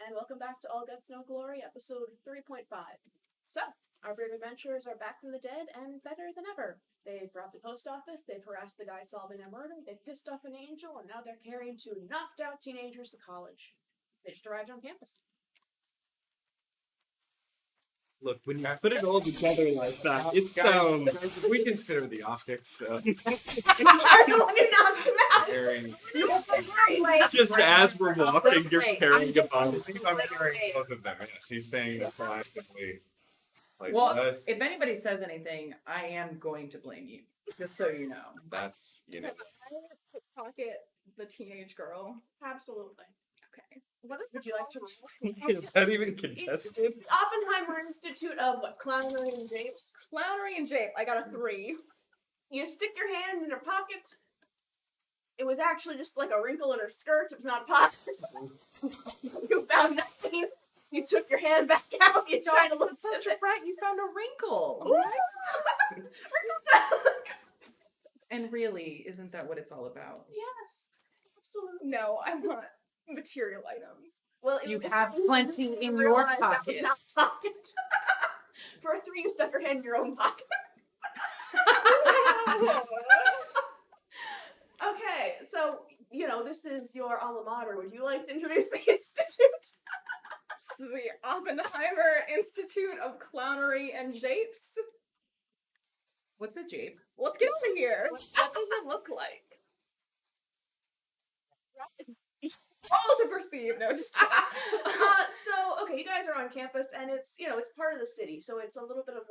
and welcome back to All Guts No Glory, episode 3.5. So, our brave adventurers are back from the dead and better than ever. They've robbed the post office, they've harassed the guy solving a murder, they've pissed off an angel, and now they're carrying two knocked out teenagers to college. They just arrived on campus. Look, when you put it all together like that, it Guys, sounds... we consider the optics You're the one who knocked him out! carrying. Just as we're walking, you're carrying a I bottle. think I'm carrying both of them. Yes, he's saying this actively. Like, Well, us, if anybody says anything, I am going to blame you. Just so you know. that's, you know. Pocket the teenage girl. Absolutely. Okay. What is Would you like to roll? Is that even It's contested? the Oppenheimer Institute of what? Clownery and japes? Clownery and Jape. I got a 3. You stick your hand in her pocket. It was actually just like a wrinkle in her skirt. It was not a pocket. You found nothing. You took your hand back out. You kind of looked at it. Right, you found a wrinkle. Wrinkle And really, isn't that what it's all about? Yes, absolutely. No, I want material items. Well, You was have easy plenty to in your realize that was not pockets. a pocket. For a 3, you stuck your hand in your own pocket. Okay, so, this is your alma mater. Would you like to introduce the institute? This is the Oppenheimer Institute of Clownery and Japes. What's a jape? Let's get over here. What does it look like? All to perceive. No, just kidding. Okay, you guys are on campus, and it's, it's part of the city, so it's a little bit of,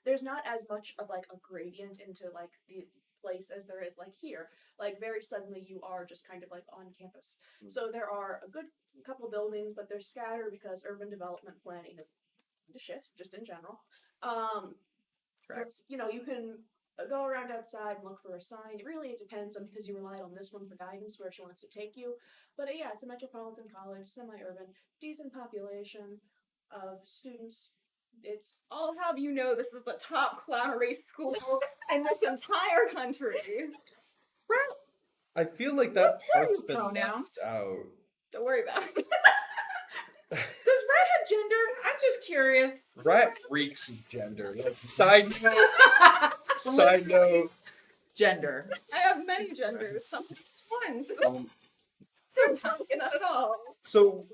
there's not as much of, a gradient into, the place as there is, here. Very suddenly you are just kind of, on campus. So there are a good couple buildings, but they're scattered because urban development planning is the shit, just in general. Tracks. You can go around outside and look for a sign. Really, it depends on, because you relied on this one for guidance where she wants to take you. But yeah, it's a metropolitan college, semi-urban, decent population of students. It's I'll have you know this is the top clownery school in this entire country. I feel like that part's you been pronouns? left out. Don't worry about it. Does red have gender? I'm just curious. Rat reeks of gender. Side note. Gender. I have many genders. Sometimes ones. Sometimes not at all. So,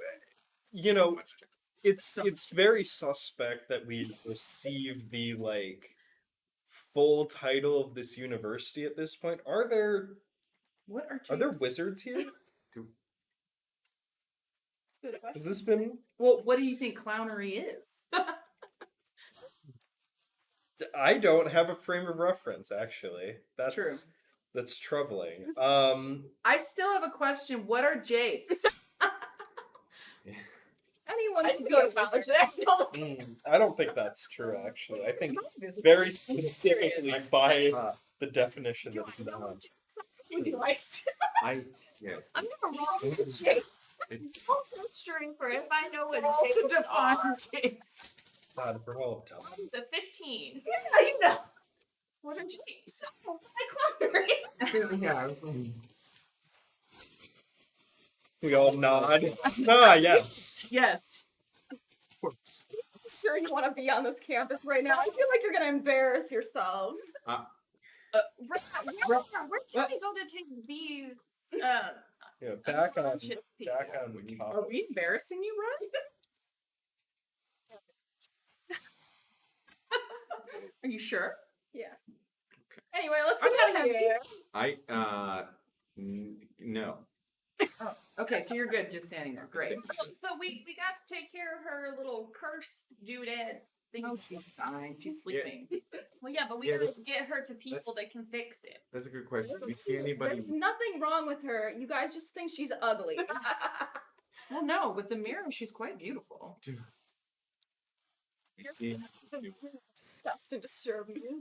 it's very suspect that we receive the, full title of this university at this point. Are there wizards here? Has this been... Well, what do you think clownery is? I don't have a frame of reference, actually. That's True. That's troubling. I still have a question. What are japes? Anyone I can didn't be go a to college wizard. there. I don't think that's true, actually. I think very specifically by the definition that is not. Would you like to? Yeah. I'm gonna roll into shapes. It's Roll history for if I know what To shapes define are. japes. God, for all of time. Mine's a 15. Yeah, you know. What are shapes? Clownery. yeah. We all nod. Yes. Yes. Of course. Sure you want to be on this campus right now? I feel like you're gonna embarrass yourselves. Where can we go to take these? Yeah, back on unconscious people? the Are topic. we embarrassing you, Ron? Are you sure? Yes. Anyway, let's Are get they out of here. No. Okay, so you're good just standing there. Great. So we got to take care of her little curse doodad thing. Oh, she's fine. She's sleeping. Well, yeah, but we Yeah, gotta get her to people that can fix it. That's a good question. Do we see anybody? There's nothing wrong with her. You guys just think she's ugly. Well, no, with the mirror, she's quite beautiful. It's disgusting, disturbing.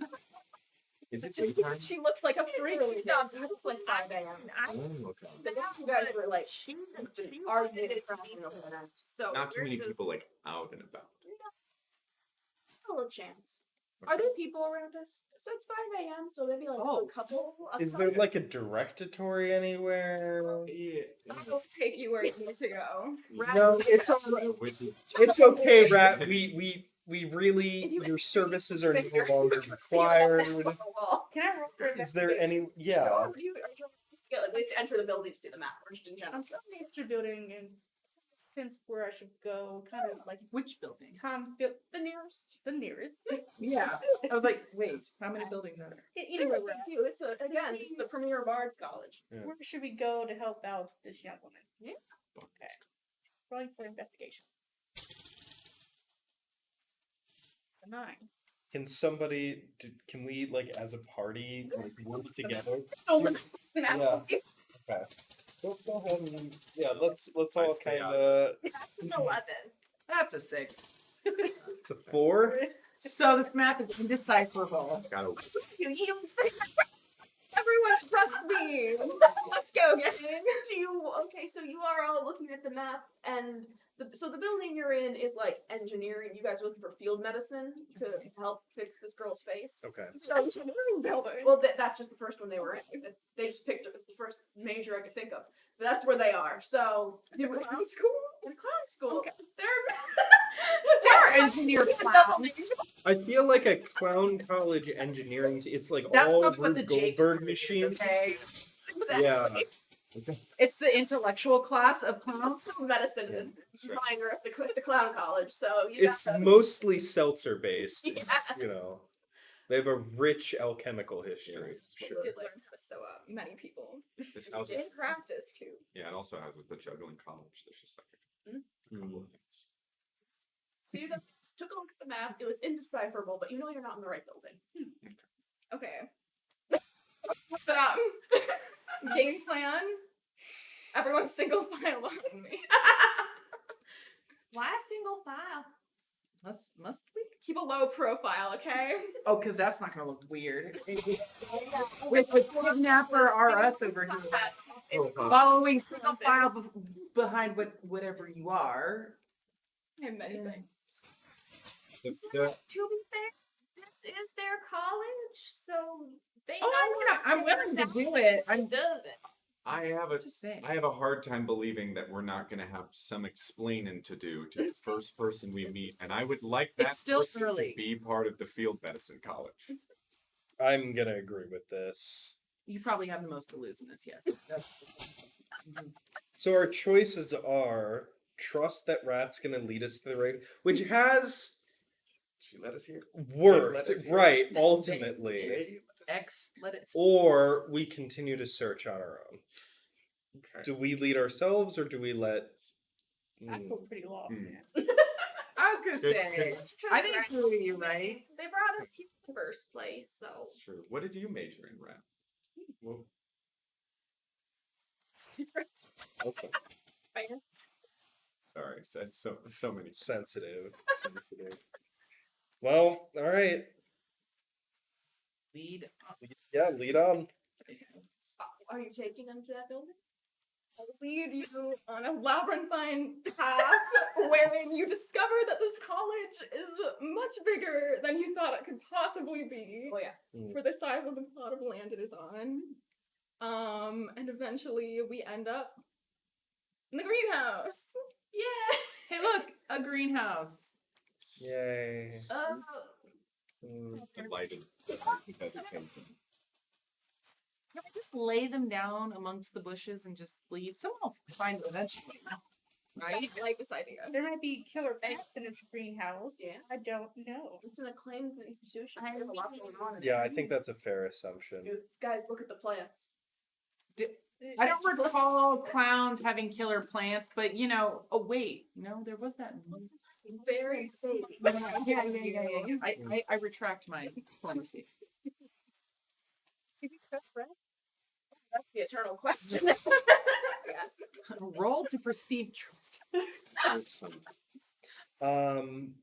Is it Just daytime? because she looks like a freak, she's not beautiful. It's like 5 a.m. Oh, okay. The you guys were like, She arguing wanted it to and be crashing over this. so Not too we're many just- people out and about. A little chance. Are there people around us? So it's 5 a.m. So maybe like Oh. a couple. Of Is there like a directory anywhere? Yeah. I will take you where you need to go. No, it's it's okay, Rat. We really your services are no longer required. Can I roll for Is there any? Yeah. Sure. Are you just to get, like, we have to enter the building to see the map, or just in general? I'm just an extra building and since where I should go, kind of like Which building? The nearest. the nearest. Yeah. I was like, wait, how many buildings are there? Anyway, Thank you. It's it's the premier Bard's College. Yeah. where should we go to help out this young woman? Yeah. Okay. Rolling for investigation. A 9. Can somebody? Can we like as a party like work together? Stolen. Yeah. Okay. Go ahead and let's all I kind of. That's an 11. That's a 6. It's a 4. So this map is indecipherable. Gotta Everyone trust me. Let's go, gang. Okay, so you are all looking at the map, and the building you're in is like engineering. You guys are looking for field medicine to help fix this girl's face. Okay. So Engineering building. well, that's just the first one they were in. They just picked it. It's the first major I could think of. But that's where they are. So The clown school? in clown school, Okay. They're engineer clowns. I feel like a clown college engineering. It's like That's all what Rube the Jake's Goldberg group is, machines. okay? Exactly. Yeah. It's the intellectual class of It's clowns. also medicine and That's right. minor at the clown college. So you It's got mostly seltzer based. Yeah. You know, they have a rich alchemical history. Yeah, Sure. Did learn how to sew up. Many people. This houses, In practice, too. yeah, it also houses the juggling college. There's just like a couple of things. So you guys took a look at the map. It was indecipherable, but you know you're not in the right building. Okay. What's it up? Game plan. Everyone single file on me. Why single file? Must we? Keep a low profile, okay? Oh, because that's not gonna look weird. with kidnapper RS over here, following single file behind whatever you are. I have many things. The, To be fair, this is their college, so they Oh, know I'm willing to do it. I'm does it. I have a just saying. I have a hard time believing that we're not going to have some explaining to do to the first person we meet, and I would like that It's still person early. to be part of the field medicine college. I'm gonna agree with this. You probably have the most to lose in this. Yes. Mhm. So our choices are trust that Rat's gonna lead us to the right, which has She let us here. worked, Let us hear. right? Ultimately, X. Let it. or we continue to search on our own. Okay. Do we lead ourselves, or do we let? I feel pretty lost, Mm. man. I was gonna say. I think Truity, you're right. They brought us here in the first place, so That's true. What did you major in, Rat? Well, Okay. sorry, so many. Sensitive. Well, all right. Lead. Yeah, lead on. Are you taking them to that building? I'll lead you on a labyrinthine path wherein you discover that this college is much bigger than you thought it could possibly be Oh yeah. for the size of the plot of land it is on. And eventually we end up in the greenhouse. Yeah. Hey, look, a greenhouse. Yay. Delighted with vegetation. Can we just lay them down amongst the bushes and just leave? Someone will find them eventually, right? I like this idea. There might be killer plants in this greenhouse. Yeah. I don't know. It's an acclaimed institution. I They have a lot going on. in Yeah, there. I think that's a fair assumption. You guys, look at the plants. I don't recall clowns having killer plants, but you know. Oh wait, no, there was that. Very sweet. Yeah. I retract my diplomacy. Did you trust Brad? That's the eternal question. Yes. Roll to perceive trust. There's some- Can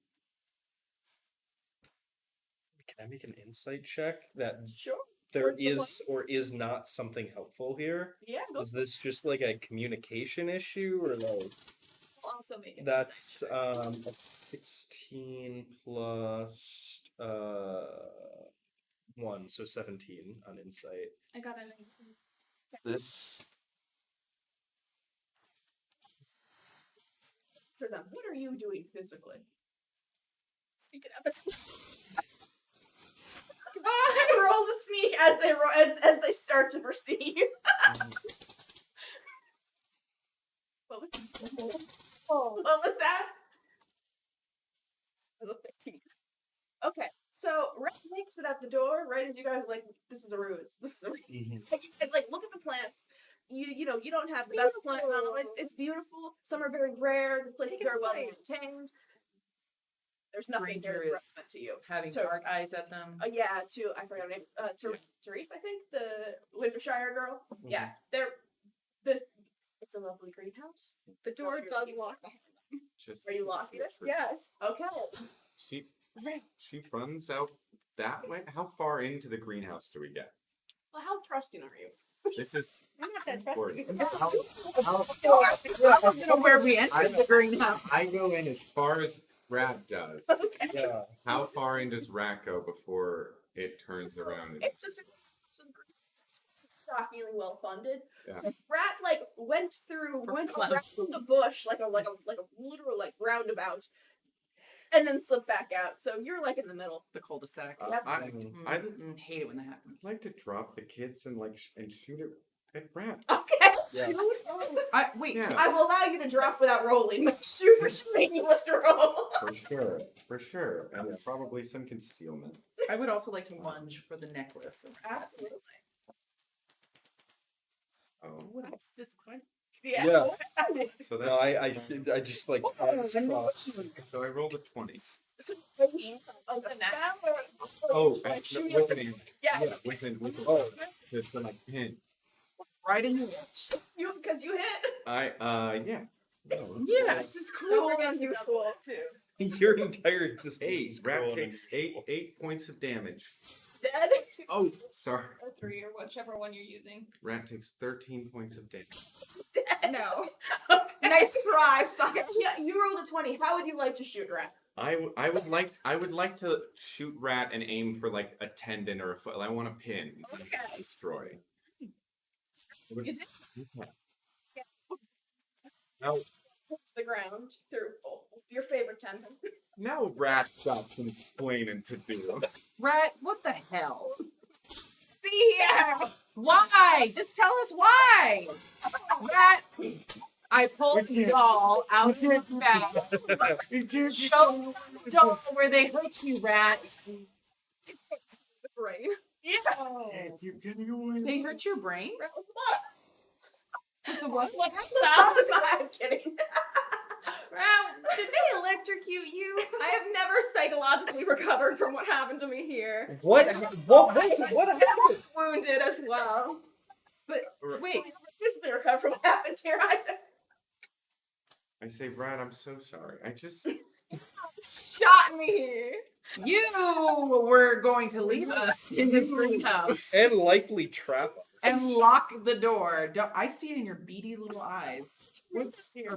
I make an insight check that Sure. there Towards the is or is not something helpful here? Yeah. Go. Is this just like a communication issue, or like we'll also make it. that's a 16 plus 1, so 17 on insight. I got it. This Answer them. What are you doing physically? You can have this. Roll the sneak as they start to perceive. What was that? What was that? It was a 15. Okay, so Red makes it at the door right as you guys are like, this is a ruse. This is a ruse. It's like, look at the plants. You know, you don't have the best plant knowledge. It's beautiful. Some are very rare. This place is very well maintained. There's nothing here Granger to is recommend to you. Having So- dark eyes at them. Yeah, I forgot her name. Therese, I think, the Wintershire girl. Yeah, it's a lovely greenhouse. The door does lock behind them. Just Are you locking it? Yes. Okay. She runs out that way. How far into the greenhouse do we get? Well, how trusting are you? This is I'm not that important. trusting. I wasn't aware we entered the greenhouse. I go in as far as Rat does. Okay. yeah. How far in does Rat go before it turns around? It's shockingly well funded. Yeah. So Rat went around the bush like a literal roundabout, and then slipped back out. So you're in the middle. The cul-de-sac. I'd Hate it when that happens. like to drop the kids and and shoot it at Rat. Okay. Yeah. Wait. Yeah. I will allow you to drop without rolling. But shoot for shooting, you must roll. For sure, and probably some concealment. I would also like to lunge for the necklace. Absolutely. Oh, What's this point? Yeah. Yeah. so No, that's I just like arms crossed. so I rolled a 20. So, are you shooting a spell or Oh, just, shooting with a- an Yeah. with Oh. to like pin. Right in the edge. Because you hit. Yeah. Yeah, this is Don't cool. forget to useful too. Your entire existence. Hey, is Rat cruel. takes eight points of damage. Dead. Oh, sorry. Or 3 or whichever one you're using. Rat takes 13 points of damage. Dead. No. Okay. Nice try, sucker. Yeah, you rolled a 20. How would you like to shoot Rat? I would like to shoot Rat and aim for like a tendon or a foot. I want to pin. and Okay. Destroy. You did. Okay. Now, Hits the ground through your favorite tendon. Now Rat's got some explaining to do. Rat, what the hell? Be here. Why? Just tell us why. Rat, I pulled the doll out of its bag. Show the doll where they hurt you, Rat. The brain. Yeah. You're gonna They hurt your brain? Rat was the bottom. Is the what? I'm kidding. Wow, did they electrocute you? I have never psychologically recovered from what happened to me here. what happened? Wounded as well. But wait, Physically recover from what happened here either. I say, Rat, I'm so sorry. I just Shot me. you were going to leave us in this greenhouse And likely trap us. and lock the door. I see it in your beady little eyes. what's Or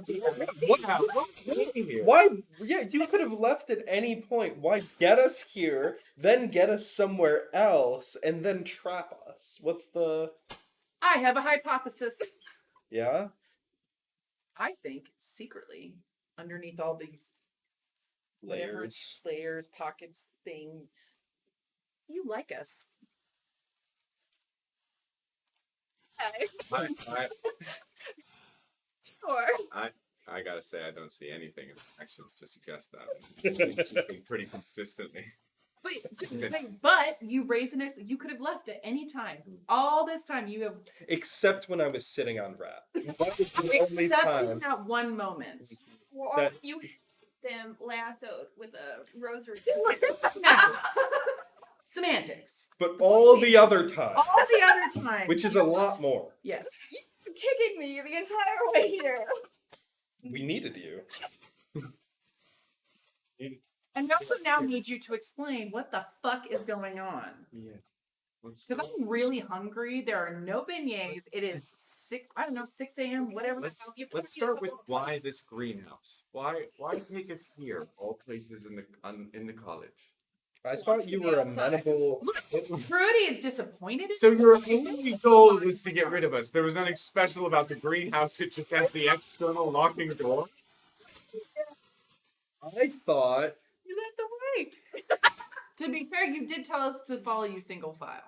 what's here? Why? Yeah, you could have left at any point. Why get us here, then get us somewhere else, and then trap us? What's the? I have a hypothesis. Yeah. I think secretly, underneath all these whatever layers, pockets, thing, you like us. Okay. Sure. I gotta say, I don't see anything in actions to suggest that. She's been pretty consistently. But you raised an you could have left at any time. All this time you have Except when I was sitting on Rat. That was the only except in time. that one moment. Or That- you hit them lassoed with a rosary. Semantics. But all the other time, All the other time. which is a lot more. Yes. You're kicking me the entire way here. We needed you. And we also now need you to explain what the fuck is going on. Yeah. Because I'm really hungry. There are no beignets. It is 6 a.m., whatever. Let's start with why this greenhouse. Why take us here, all places in the college? I thought you were amenable. Truity is disappointed. So your only goal was to get rid of us. There was nothing special about the greenhouse. It just has the external locking doors. I thought. You led the way. To be fair, you did tell us to follow you single file.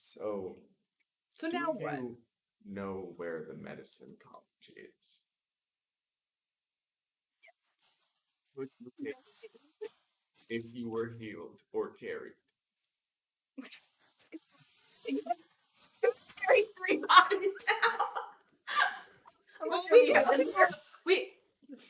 So now what? You know where the medicine college is? Would you take us if you were healed or carried? Carry 3 bodies now.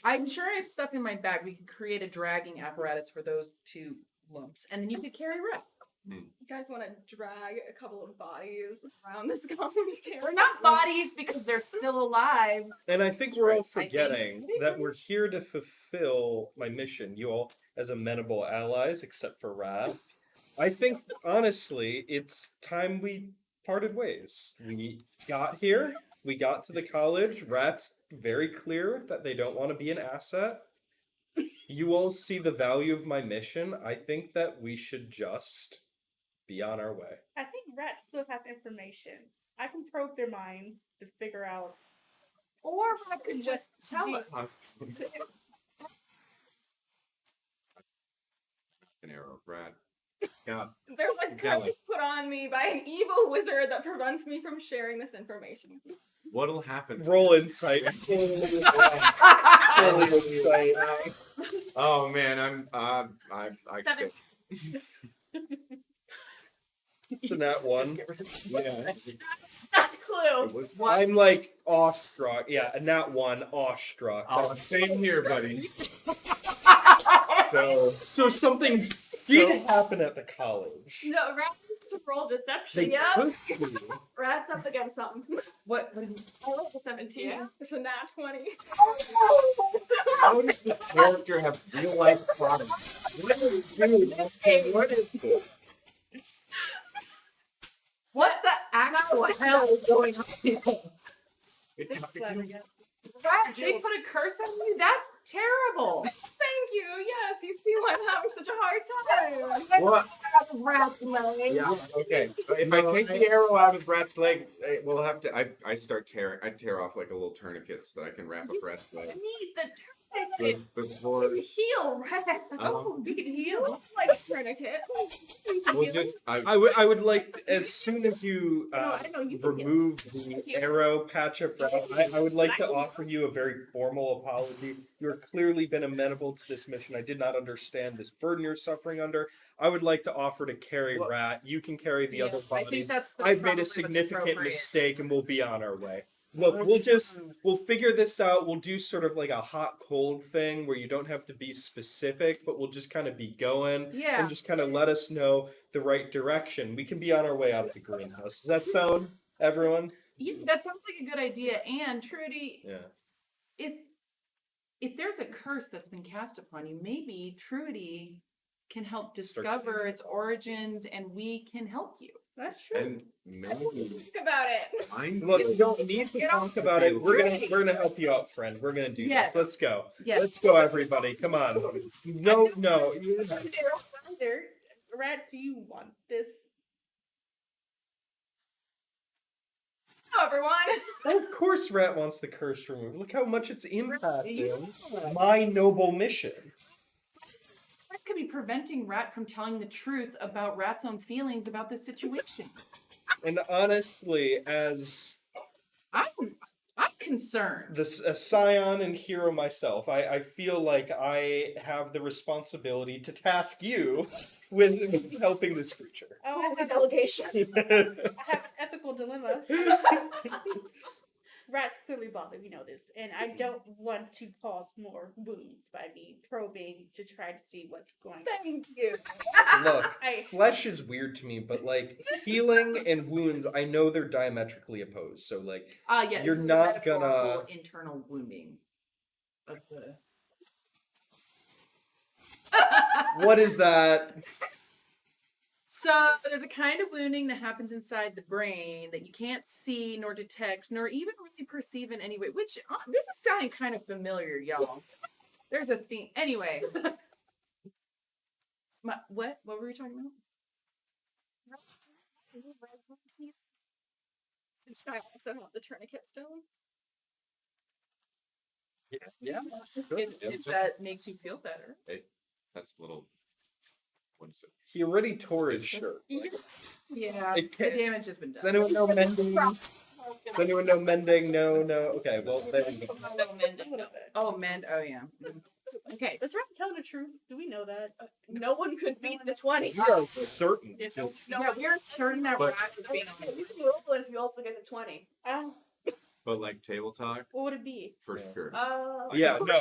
I'm sure I have stuff in my bag. We could create a dragging apparatus for those 2 lumps, and then you could carry Rat. You guys want to drag a couple of bodies around this college campus? They're not bodies because they're still alive. And I think we're all forgetting I think that we're here to fulfill my mission. You all, as amenable allies, except for Rat. I think, honestly, it's time we parted ways. We got here. We got to the college. Rat's very clear that they don't want to be an asset. You all see the value of my mission. I think that we should just be on our way. I think Rat still has information. I can probe their minds to figure out. Or Rat could just tell us. An arrow, Brad. Yeah. There's a curse put on me by an evil wizard that prevents me from sharing this information. What'll happen? Roll insight. Roll insight. Oh man, I 17. It's a nat 1. Yeah. Not a clue. It was I'm like awestruck. Yeah, a nat 1, awestruck. Oh, same here, buddy. So something did happen at the college. No, Rat needs to roll deception. They Yeah. cursed me. Rat's up against something. What? I rolled a 17. Yeah. It's a nat 20. How does this character have real life problems? What is this game? What is this? What the actual hell is going on here? It's Rat, they put a curse on you? That's terrible. Thank you. Yes, you see why I'm having such a hard time. what? Rat's leg. Yeah. Okay. If I take the arrow out of Rat's leg, we'll have to. I tear off like a little tourniquet so that I can wrap up Rat's I leg. need the tourniquet Before to heal Rat. Oh, we can heal. Looks like a tourniquet. we'll just. I would like to, as soon as you I didn't know you could remove the arrow patch up, I would like to offer you a very formal apology. You have clearly been amenable to this mission. I did not understand this burden you're suffering under. I would like to offer to carry Rat. You can carry the other I think bodies. that's I've made probably a what's significant appropriate. mistake, and we'll be on our way. Look, we'll figure this out. We'll do sort of like a hot cold thing where you don't have to be specific, but we'll just kind of be going Yeah. and just kind of let us know the right direction. We can be on our way out of the greenhouse. Does that sound, everyone? Yeah, that sounds like a good idea. And Truity, Yeah. if there's a curse that's been cast upon you, maybe Truity can help discover its origins, and we can help you. That's true. and maybe Think about it. Look, you don't need to talk about it. We're gonna help you out, friend. We're gonna do Yes. this. Let's go. Yes. Let's go, everybody. Come on. No. Either. Rat, do you want this? Hello, everyone. Of course, Rat wants the curse removed. Look how much it's impacting my noble mission. This could be preventing Rat from telling the truth about Rat's own feelings about this situation. And honestly, as I'm concerned. a scion and hero myself, I feel like I have the responsibility to task you with helping this creature. Oh, I Holy have, delegation. I have an ethical dilemma. Rat's clearly bothered, we know this, and I don't want to cause more wounds by me probing to try to see what's going on. Thank you. Look, I- flesh is weird to me, but like healing and wounds, I know they're diametrically opposed. So like, Yes, you're this is not a gonna- metaphorical internal wounding of the. what is that? So there's a kind of wounding that happens inside the brain that you can't see nor detect nor even really perceive in any way. Which this is sounding kind of familiar, y'all. There's a theme. Anyway. What? What were we talking about? Should I also have the tourniquet still? Yeah. If that makes you feel better. Hey, that's a little. What is it? He already tore his shirt. Yeah. It The can't- damage has been Does done. anyone know mending? Does anyone know mending? No. Okay, well, there we go. Oh, mend. Oh, yeah. Okay. Is Rat telling the truth? Do we know that? No one could beat the 20. We are certain. There's Just, no- Yeah, we're certain that But- Rat was being You honest. can roll it if you also get the 20. But like table talk, What would it be? for Yeah. sure. yeah, no.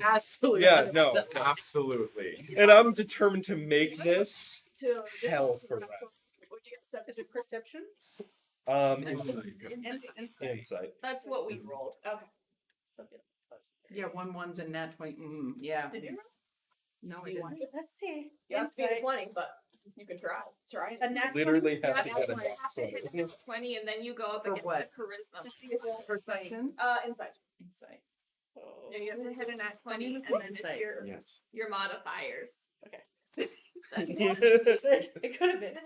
Absolutely. Yeah, no. 100%. Absolutely. And I'm determined to make this To hell for that. What'd you get? 7? Is it perception? Insight. That's what we rolled. Okay. Yeah, 1s and nat 20. Yeah. Did you roll? No, I Do you want didn't. to? Let's see. You have to be the Insight. 20, but you can try. Try it. A nat Literally 20? have to get a You have to hit nat a 20 and then you go up For against what? the charisma. To see if it's Perception? insight. Insight. Oh. Yeah, you have to hit a nat 20 and then it's Insight. Yes. your modifiers. Okay. That's It could have been.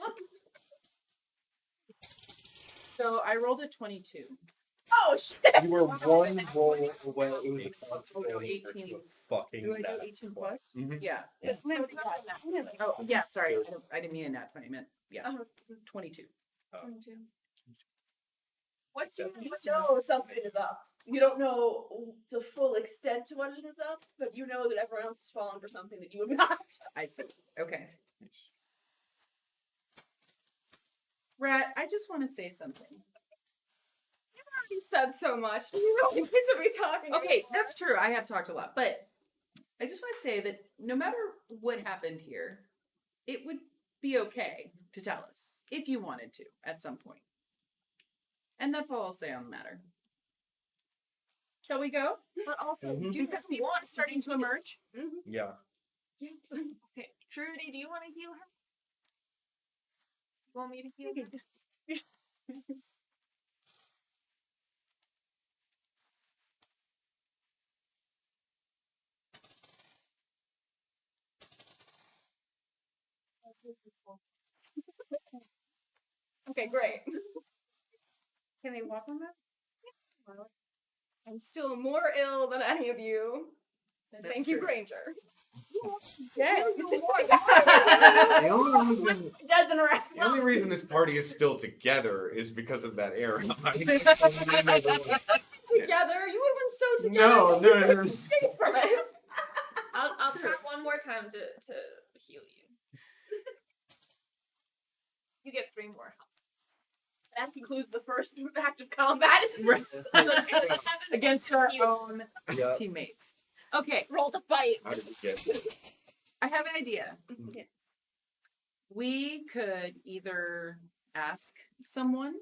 So I rolled a 22. Oh shit! You were one roll away. It was a Oh, no, possibility 18. for fucking Do I do nat 18 plus? Mhm. Yeah. Yeah. So it's not a nat. Oh, yeah, sorry. I didn't mean a nat 20. I meant, yeah. 22. 22. What's your You know something is up. You don't know the full extent to what it is up, but you know that everyone else has fallen for something that you have not. I see. Okay. Rat, I just want to say something. You said so much. Do you really need to be talking? Okay, that's true. I have talked a lot, but I just want to say that no matter what happened here, it would be okay to tell us if you wanted to at some point. And that's all I'll say on the matter. Shall we go? But also, Mhm. do you Because people are starting to emerge. Yeah. Yes. Okay, Truity, do you want to heal her? You want me to heal her? Okay, great. Can they walk on that? I'm still more ill than any of you. That's Thank you, true. Granger. Dead. The only reason Dead than a rat. the only reason this party is still together is because of that arrow. Together? You would have been so together. No, that you no, couldn't no. escape from it. I'll try one more time to heal you. You get 3 more health. That concludes the first act of combat. Against our You- own Yeah. teammates. Okay, Roll to fight. How did you get? I have an idea. Yes. We could either ask someone,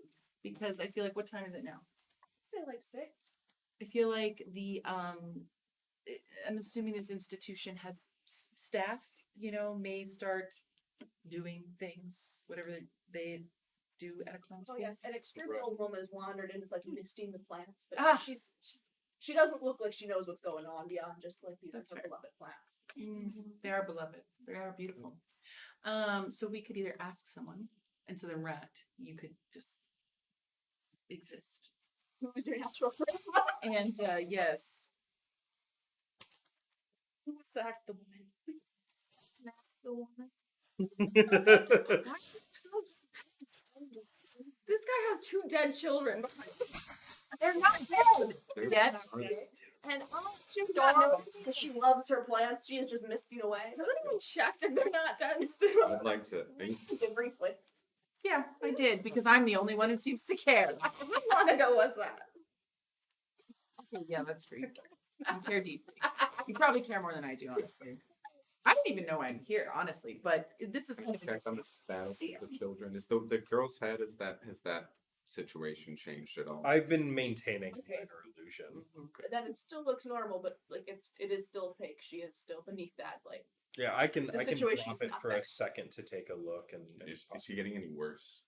because I feel like, what time is it now? Say like 6. I feel like I'm assuming this institution has staff, may start doing things, whatever they do at a clown Oh school. yes, an extremely old woman has wandered and is like misting the plants, but Ah. she doesn't look like she knows what's going on beyond just like these That's are her fair. beloved plants. They are beloved. They are beautiful. So we could either ask someone, and so then Rat, you could just exist. Who's your natural charisma? And this Who wants to ask the woman? That's the woman. This guy has 2 dead children. they're not dead yet. And She does not know because she loves her plants. She is just misting away. Has anyone checked if they're not dead still? I'd like to think. I did briefly. Yeah, I did because I'm the only one who seems to care. How long ago was that? Okay, yeah, that's true. You care deeply. You probably care more than I do, honestly. I don't even know I'm here, honestly, but this is kind of Check on interesting. the status of the children. Is the girl's head? Has that situation changed at all? I've been maintaining Okay. minor illusion. Then it still looks normal, but like it is still fake. She is still beneath that. Like Yeah, I can The drop situation's it not for there. a second to take a look and Is she getting any worse?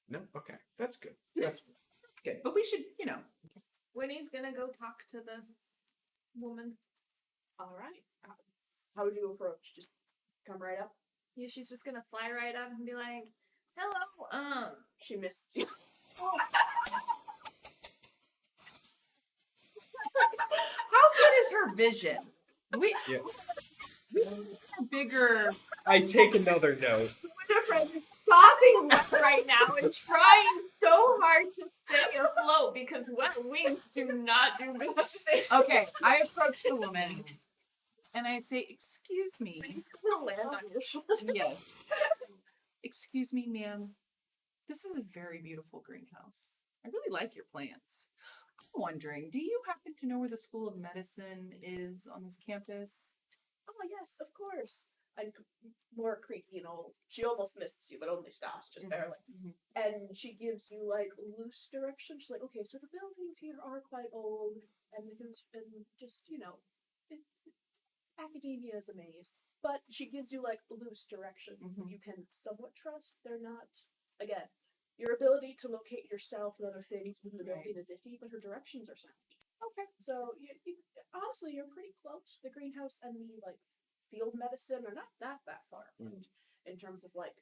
No. Okay, that's good. That's good. But we should, Winnie's gonna go talk to the woman. All right. How would you approach? Just come right up. Yeah, she's just gonna fly right up and be like, "Hello, She missed you. How good is her vision? We Yeah. we need a bigger. I take another note. Winifred is sobbing right now and trying so hard to stay afloat because wet wings do not do good. Okay, I approach the woman and I say, "Excuse me." He's gonna land on your shoulder. Yes. Excuse me, ma'am. This is a very beautiful greenhouse. I really like your plants. I'm wondering, do you happen to know where the School of Medicine is on this campus? Oh yes, of course. And more creepy and old. She almost misses you, but only stops just barely. Mhm. And she gives you like loose direction. She's like, okay, so the buildings here are quite old, and and just it's, academia is a maze. But she gives you like loose directions Mhm. you can somewhat trust. They're not again. Your ability to locate yourself and other things within the Right. building is iffy, but her directions are sound. Okay. So honestly, you're pretty close. The greenhouse and the like field medicine are not that far apart in terms of like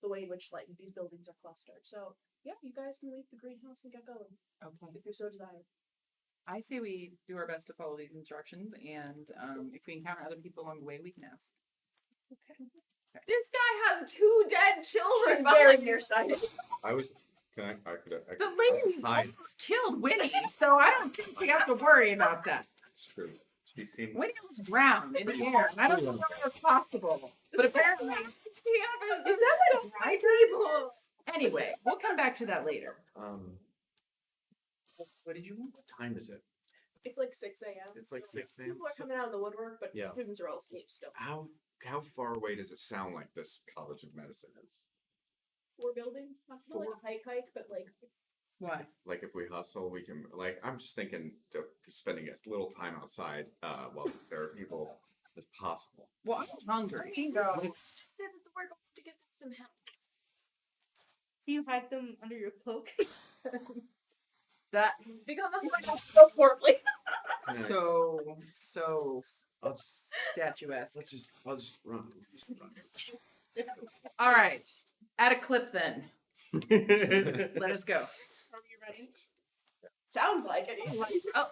the way in which like these buildings are clustered. So yeah, you guys can leave the greenhouse and get going Okay. if you so desire. I say we do our best to follow these instructions, and if we encounter other people along the way, we can ask. This guy has 2 dead children. She's very behind him. nearsighted. I was. Can I could. The lady Hide. almost killed Winnie, so I don't think we have to worry about that. That's true. She seemed. Winnie was drowned in the air, and I don't know how that's possible. But apparently, Campus is that so what many dry people. is? Anyway, we'll come back to that later. What did you want? What time is it? It's like 6 a.m. It's like So 6 a.m. People are So- coming out of the woodwork, but Yeah. students are all asleep still. How far away does it sound like this College of Medicine is? 4 buildings, not like a hike, but like Why? Like if we hustle, we can. Like I'm just thinking to spending as little time outside while there are people as possible. Well, I'm hungry, I mean, so She said that we're going to get them some help. Do you hide them under your cloak? that They got the so poorly. so I'll just statuesque. I'll just run. All right, at a clip then. Let us go. Are you ready? Sounds like it.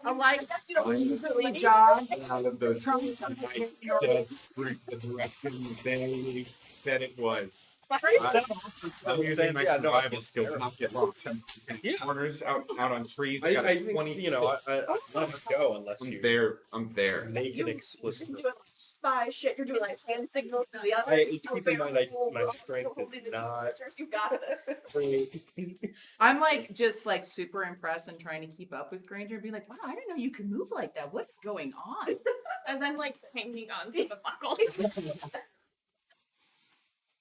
A light I guess you don't usually usually jog. Out of those Trying to dead sprint the direction they said it was. I'm using my Yeah, no, I survival get skills scared. not get lost. I'm Yeah. corners out on trees. I got I a think 26. I let it go unless I'm you there. I'm there. make it You're explicit. doing like spy shit. You're doing like hand signals to the other. Keep in mind, my strength is not You got this. great. I'm like just like super impressed and trying to keep up with Granger and be like, wow, I didn't know you could move like that. What is going on? As I'm like hanging on to the buckle.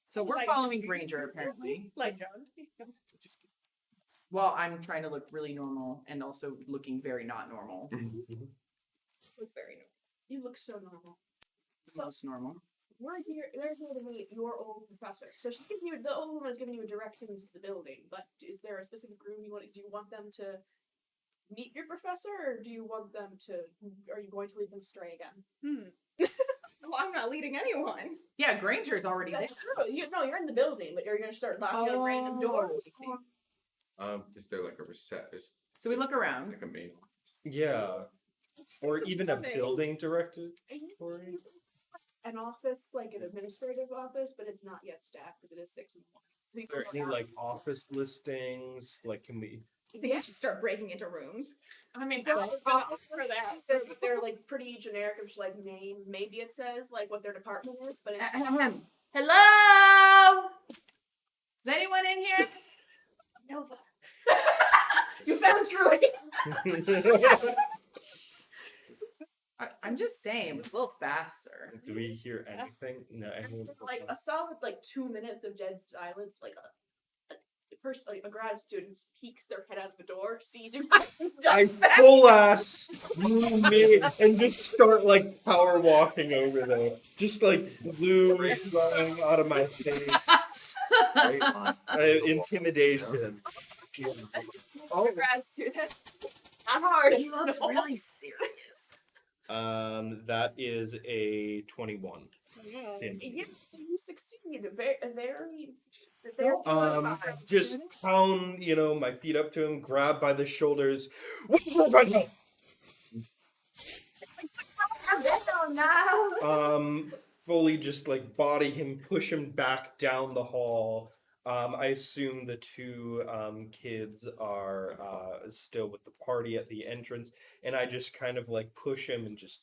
So we're Like- following Granger apparently. Like John. Well, I'm trying to look really normal and also looking very not normal. Look very normal. You look so normal. Most normal. We're here. There's here to meet your old professor. So she's giving you the old woman is giving you directions to the building. But is there a specific room you want? Do you want them to meet your professor, or do you want them to? Are you going to lead them astray again? Well, I'm not leading anyone. Yeah, Granger's already there. That's true. You're in the building, but you're going to start knocking on random doors. I see. Is there like a receptionist? So we look around. Like a main. Yeah, or even a building directory. An office, like an administrative office, but it's not yet staffed because it is 6 in the morning. Are there any like office listings? Like, can we? I think we should start breaking into rooms. I mean, Well, that was good for that. They're like pretty generic, of just like name. Maybe it says like what their department is, but it's Hello? Is anyone in here? Nova. You found Truity. I'm just saying, it was a little faster. Do we hear anything? No. Like a solid like 2 minutes of dead silence. Like a person, like a grad student, peeks their head out of the door, sees you guys, and I does that. full ass move me and just start like power walking over there, just like glue flying out of my face. Intimidation. Oh, grad student. Not hard. He looks really serious. That is a 21. Yes, so you succeed. Very Just pound, my feet up to him, grab by the shoulders. Fully just like body him, push him back down the hall. I assume the two kids are still with the party at the entrance, and I just kind of like push him and just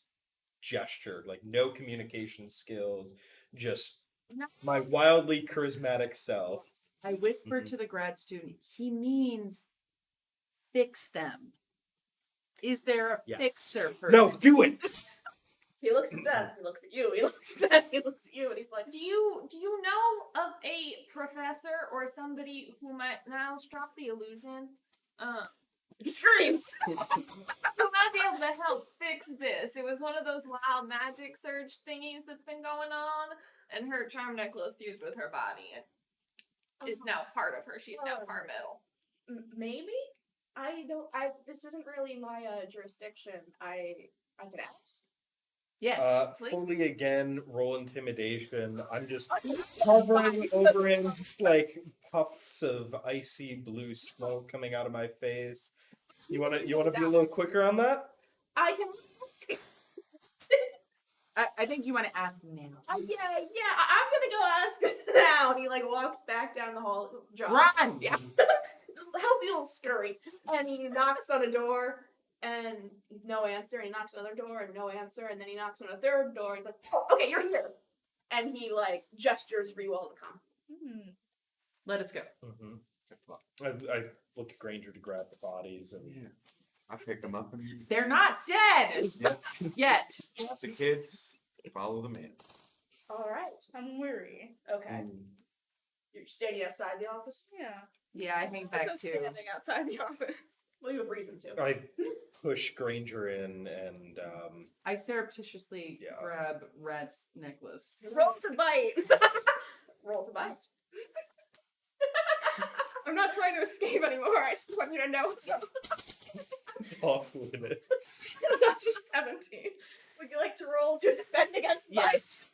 gesture, like no communication skills, just my wildly charismatic self. I whispered to the grad student, he means fix them. Is there a Yes. fixer person? No, do it! He looks at them, he looks at you, he looks at them, he looks at you, and he's like, Do you know of a professor or somebody who might now drop the illusion? he screams. Who might be able to help fix this? It was one of those wild magic surge thingies that's been going on, and her charm necklace fused with her body and is now part of her. She's now part metal. Maybe? This isn't really my jurisdiction. I could ask. Yes. Fully again, roll intimidation. I'm just hovering over him, just like puffs of icy blue smoke coming out of my face. You wanna be a little quicker on that? I can ask. I think you want to ask now. Yeah, I'm gonna go ask now. And he like walks back down the hall. Run! Yeah. Healthy little scurry. And he knocks on a door and no answer. And he knocks on another door and no answer. And then he knocks on a third door. He's like, oh, okay, you're here. And he like gestures for you all to come. Let us go. I look at Granger to grab the bodies and I'll pick them up and They're not dead yet. the kids follow the man. All right. I'm weary. Okay. You're standing outside the office? Yeah. Yeah, I hang back Also too. standing outside the office. Well, you have reason to. I push Granger in and I surreptitiously Yeah. grab Rat's necklace. Roll to bite. Roll to bite. I'm not trying to escape anymore. I just want you to know it's it's off limits. that's a 17. Would you like to roll to defend against bite? Yes.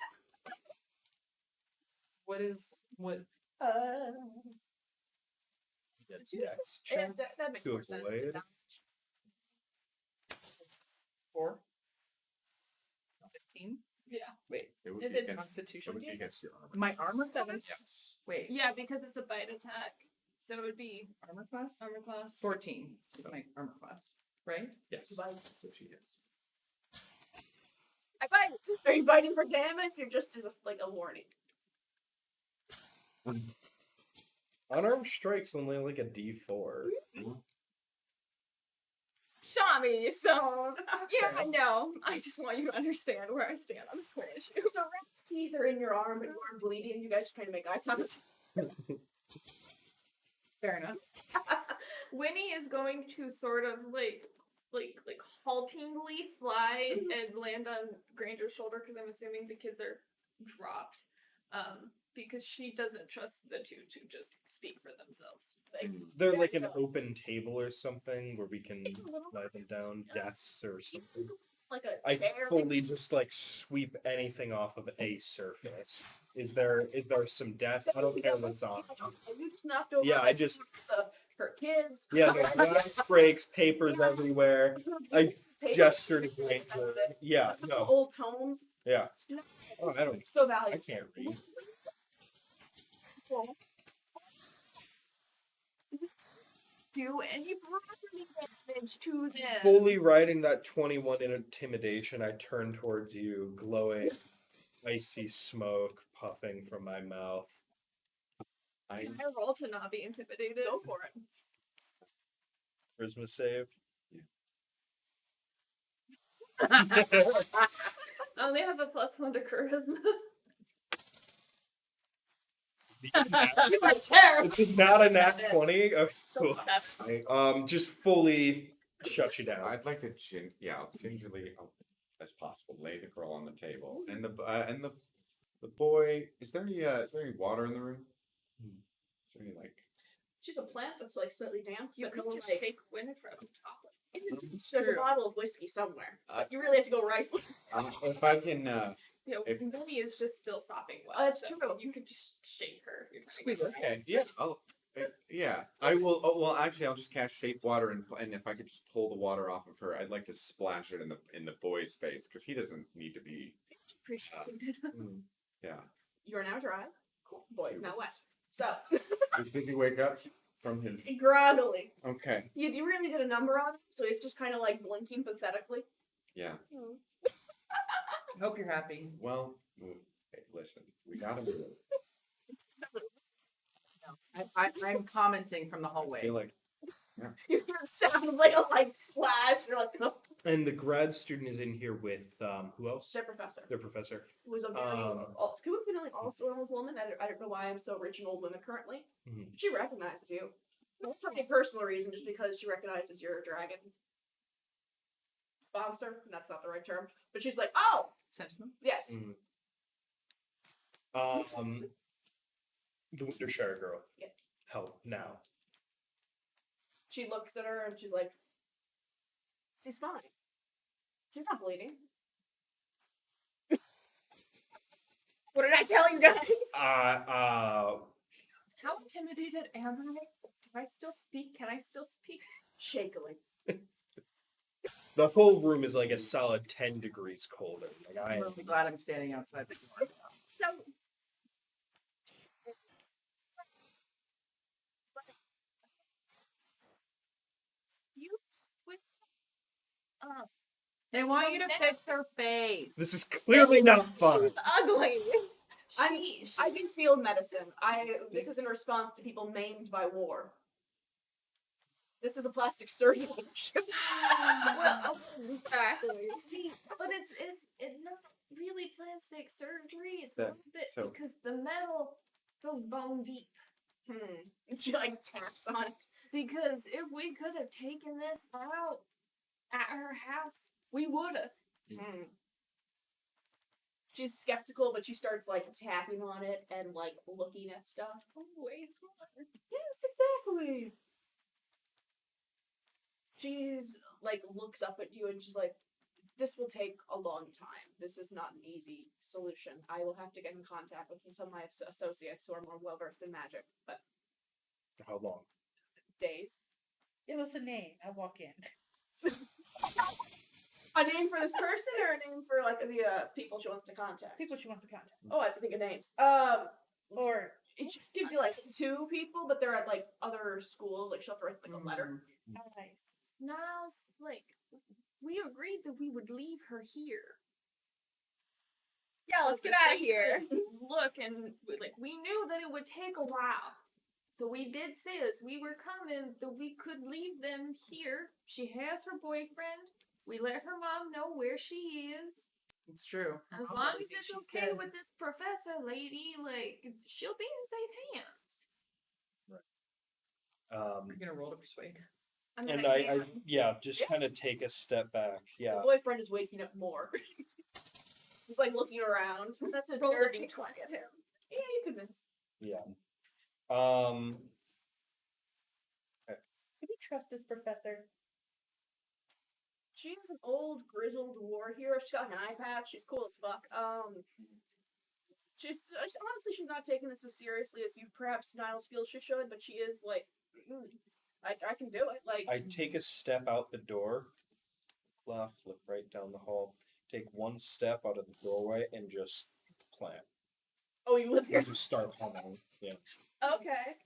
What? Dex Yeah, check that makes to more sense. avoid. 4. 15. Yeah. Wait. It would If be it's against, Constitution. it would be against your armor. My armor class. Yes. Wait. Yeah, because it's a bite attack. So it would be Armor class. armor class. 14 is my armor class, right? Yes. That's what she is. I bite. Are you biting for damage or just as like a warning? Unarmed strike's only like a D4. Shami, so yeah, no. I just want you to understand where I stand on this whole issue. So Rat's teeth are in your arm and you are bleeding. You guys just kind of make eye contact. Fair enough. Winnie is going to sort of like haltingly fly and land on Granger's shoulder because I'm assuming the kids are dropped. Because she doesn't trust the two to just speak for themselves. Is there like an open table or something where we can lie them down, desks or something? Like a I chair. fully just like sweep anything off of a surface. Is there some desks? I don't care what's on. You just knocked over. Yeah, I like, just- her kids. Yeah, the glass breaks, papers everywhere. I Paper, gesture to really Granger. expensive. Yeah, no, Old tomes. yeah. Oh, I don't. So I valuable. can't read. Do any property damage to them? Fully riding that 21 in intimidation, I turn towards you, glowing, icy smoke puffing from my mouth. Can I roll to not be intimidated? Go for it. Charisma save. I only have a +1 to charisma. He's like terrible. It's not a nat 20. Okay, cool. Seven. Just fully shut you down. I'd like to I'll gingerly, as possible, lay the girl on the table, and the boy. Is there any water in the room? Is there any like? She's a plant that's like slightly damp. You but could no, just like, shake Wynefrede on top of There's a bottle of whiskey somewhere. But you really have to go rifle. If I can, if- Minnie is just still sopping wet. That's so true. You could just shake her if you're Squeeze trying her. to. okay, yeah, yeah, I will. Oh, well, actually, I'll just cast shape water, and if I could just pull the water off of her, I'd like to splash it in the boy's face because he doesn't need to be. Appreciated. Yeah. You're now dry. Cool. Boy's now wet. So, Does he wake up from his? groggily. Okay. You really did a number on him, so he's just kind of like blinking pathetically. Yeah. I hope you're happy. Well, hey, listen, we gotta move. I'm commenting from the I hallway. feel like You hear the sound of like a light splash. You're like, oh, And the grad student is in here with who else? their professor. Their professor. Who was a very coincidentally also an old woman. I don't know why I'm so rich in old women currently. Mhm. She recognizes you. Not for any personal reason, just because she recognizes you're a dragon sponsor. That's not the right term. But she's like, oh, Sentiment. yes. The Wintershire girl. Yeah. Help now. She looks at her and she's like, she's fine. She's not bleeding. What did I tell you guys? How intimidated am I? Do I still speak? Can I still speak? Shakily. The whole room is like a solid 10 degrees colder. Like I'm really glad I'm standing outside the door. So. You with They want you to now- fix her face. This is clearly not fun. She's ugly. she I do field medicine. This is in response to people maimed by war. This is a plastic surgery. well, exactly. See, but it's not really plastic surgery. It's a little bit so- because the metal goes bone deep. She like taps on it. Because if we could have taken this out at her house, we would have. She's skeptical, but she starts like tapping on it and like looking at stuff. Oh, wait, it's not. Yes, exactly. She's like looks up at you and she's like, "This will take a long time. This is not an easy solution. I will have to get in contact with some of my associates who are more well versed in magic, but How long? days." Give us a name. I walk in. A name for this person or a name for like the people she wants to contact? People she wants to contact. Oh, I have to think of names. Or It gives you like 2 people, but they're at like other schools. Like she'll have to write like a letter. nice. Niles, like, we agreed that we would leave her here. Yeah, let's get out of here. Look, and we knew that it would take a while. So we did say as we were coming that we could leave them here. She has her boyfriend. We let her mom know where she is. It's true. As I long really as think it's she's okay dead. with this professor lady, like, she'll be in safe hands. Are you gonna roll to persuade? I mean, And I just kind of take a step back. Yeah. The boyfriend is waking up more. He's like looking around. That's a Roll a dirty d20 20. at him. Yeah, you convince. Yeah. Can we trust this professor? She's an old grizzled war hero. She's got like an eye patch. She's cool as fuck. She's honestly she's not taking this as seriously as you perhaps Niles feels she should, but she is like, I can do it. Like I take a step out the door, flip right down the hall, take one step out of the doorway, and just plant. oh, you live here. And just start humming. Yeah. Okay.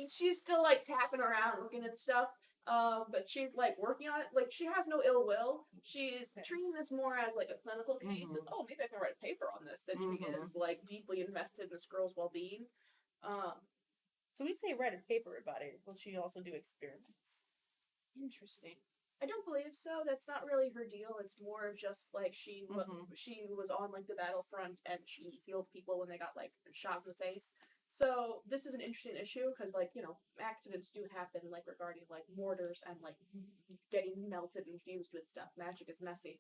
She's still like tapping around, looking at stuff. But she's like working on it. Like she has no ill will. She's treating this more as like a clinical case. Of, oh, maybe I can write a paper on this. That she is like deeply invested in this girl's well-being. So we say write a paper about it. Will she also do experiments? Interesting. I don't believe so. That's not really her deal. It's more of just like she was on like the battlefront and she healed people when they got like shot in the face. So this is an interesting issue because like accidents do happen like regarding like mortars and like getting melted and fused with stuff. Magic is messy.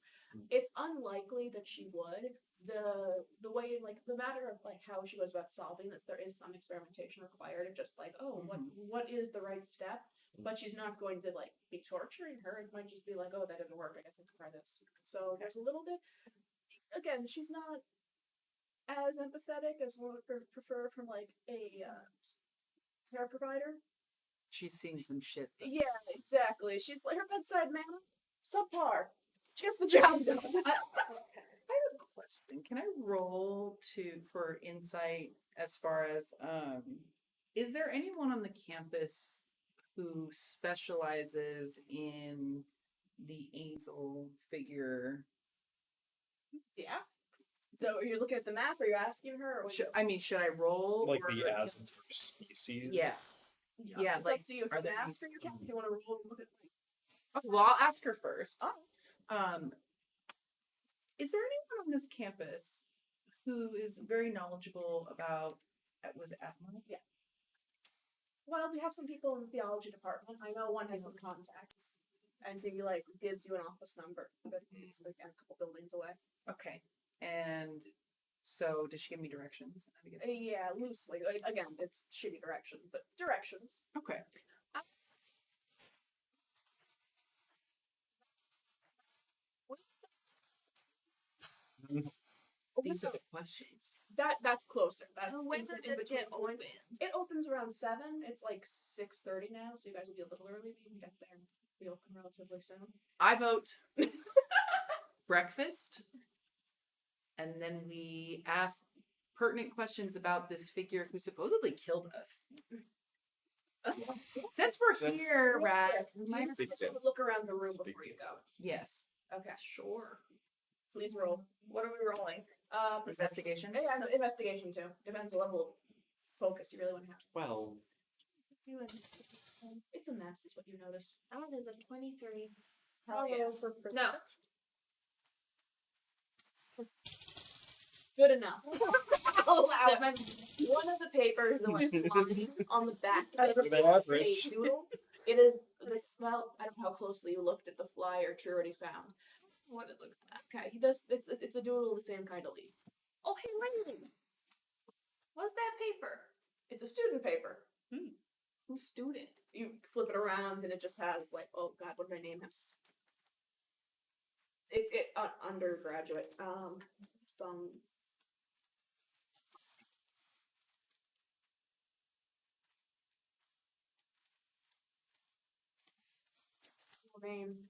It's unlikely that she would. The way like the matter of like how she goes about solving this, there is some experimentation required of just like what is the right step. but she's not going to like be torturing her. It might just be like, oh, that didn't work. I guess I can try this. So there's a little bit. Again, she's not as empathetic as one would prefer from like a care provider. She's seen some shit. Though. Yeah, exactly. She's like her bedside manner, subpar. She gets the job done. I have a question. Can I roll for insight as far as is there anyone on the campus who specializes in the angel figure? Yeah. So are you looking at the map? Or are you asking her? Or Should I roll? Like or the can- as species. Yeah. Yeah, it's like, up to you. If are you there can any ask her, you can. If you want to roll and look at Okay, well, I'll ask her first. Oh. Is there anyone on this campus who is very knowledgeable about was it asthma? Yeah. Well, we have some people in the theology department. I know one has some contacts, and he like gives you an office number, but it's like a couple buildings away. Okay. And so, does she give me directions? Yeah, loosely. Like, again, it's shitty direction, but directions. Okay. These are the questions. That's closer. That's When in- does in it between get point. open? It opens around 7. It's like 6:30 now, so you guys will be a little early. But you can get there. Be open relatively soon. I vote breakfast, and then we ask pertinent questions about this figure who supposedly killed us. Since we're That's- here, Rat, You might just big want deal. to look around the room It's a big before you deal. go. yes, Okay. Sure. Please roll. What are we rolling? investigation. Yeah, investigation too. Depends the level of focus you really want to have. 12. It's a mess, is what you notice. That is a 23. Hell I'll yeah. roll for No. Good enough. Allow Did my- one of the papers that went flying on the back Better of than a average. doodle. It is the smell. I don't know how closely you looked at the flyer Truity found. What it looks like. Okay, it's a doodle of the same kind of leaf. Oh, hey, lady. What's that paper? It's a student paper. Who's student? You flip it around and it just has like, oh god, what did my name have? It undergraduate. Some. Names.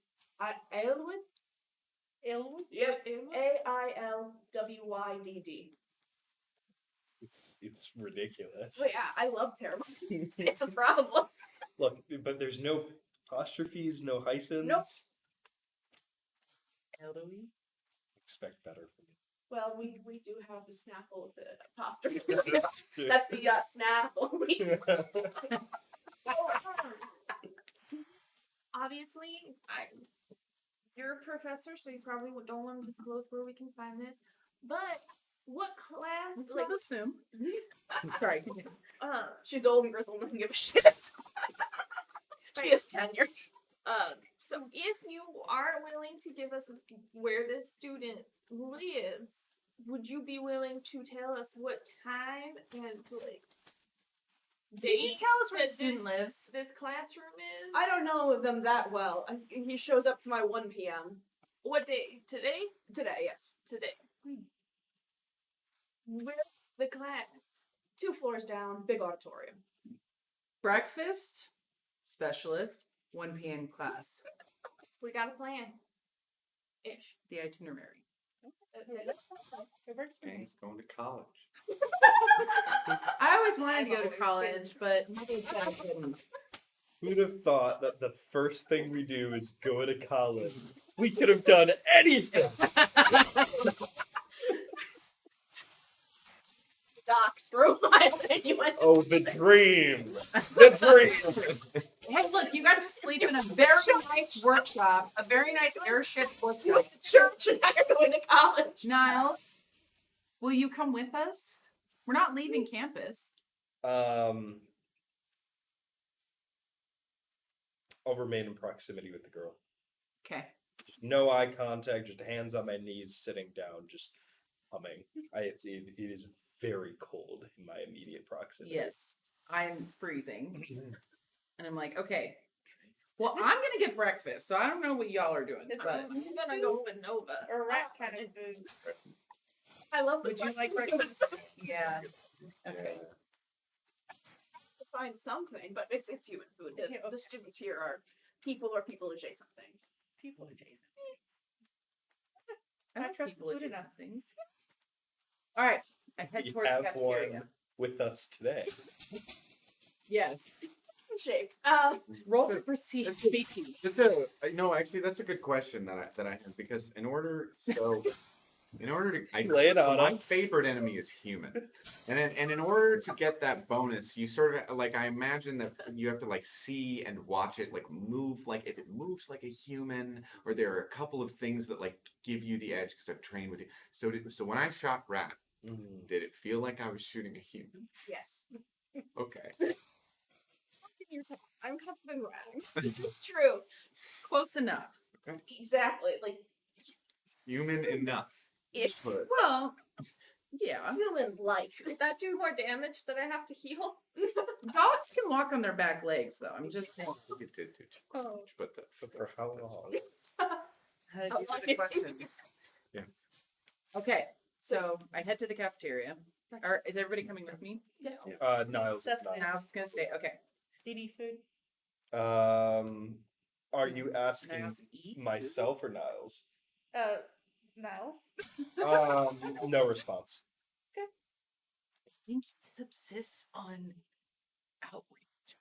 Aylwyd? Ill. Yep. Aylwyd? Ailwydd. It's ridiculous. Oh yeah, I love terrible. It's a problem. Look, but there's no apostrophes, no hyphens. Nope. Elderly. Expect better from Well, we do have the Snapple with the apostrophe. me. That's the Snapple. So, obviously, you're a professor, so you probably don't want to disclose where we can find this. But what class? Let's like, not assume. Sorry, continue. She's old and grizzled and doesn't give a shit. She has tenure. So if you are willing to give us where this student lives, would you be willing to tell us what time and like Did you date tell us where the that student this- lives? this classroom is? I don't know them that well. He shows up to my 1 p.m. What day? Today? today, yes. Today. Where's the class? 2 floors down, big auditorium. Breakfast specialist, 1 p.m. class. We got a plan. Ish. The itinerary. It works for me. He's going to college. I always wanted to go to college, but mother said I couldn't. Who'd have thought that the first thing we do is go to college? We could have done anything. Docks for a while, and you went to Oh, the dream. The dream. Hey, look, you got to sleep in a very nice workshop, a very nice airship you workshop. went to church, and now you're going to college. Niles, will you come with us? We're not leaving campus. I'll remain in proximity with the girl. Okay. Just no eye contact, just hands on my knees, sitting down, just humming. It is very cold in my immediate proximity. Yes, I'm freezing. And I'm like, okay, Well, I'm gonna get breakfast, so I don't know what y'all are doing. Is But I'm gonna go with Nova. Or rat kind of food. I love the would you like question. breakfast? Yeah. Okay. To find something, but it's human food. The, Yeah, okay. the students here are people or people adjacent things. People adjacent. I I like trust people food adjacent enough. things. All right. I head We towards the have cafeteria. one with us today. Yes. Person shaped. Roll to perceive That's- species. No, actually, that's a good question that I have because in order to Lay it on my us. favorite enemy is human, and in order to get that bonus, you sort of like I imagine that you have to like see and watch it like move, like if it moves like a human, or there are a couple of things that like give you the edge because I've trained with you. So when I shot Rat, did it feel like I was shooting a human? Yes. Okay. Your time. I'm covered in rags. It's true. Close enough. Exactly. Like, Human enough. ish. But Well, yeah. Human-like. Did that do more damage that I have to heal? Dogs can walk on their back legs, though. I'm just saying. it did do too Oh. much, but that's But for how long? These are the questions. yes. Okay, so I head to the cafeteria. Or is everybody coming with me? Niles is That's not. Niles is gonna stay. Okay. Did eat food? Are you asking Niles eat. myself or Niles? Niles? No response. I think he subsists on outrage.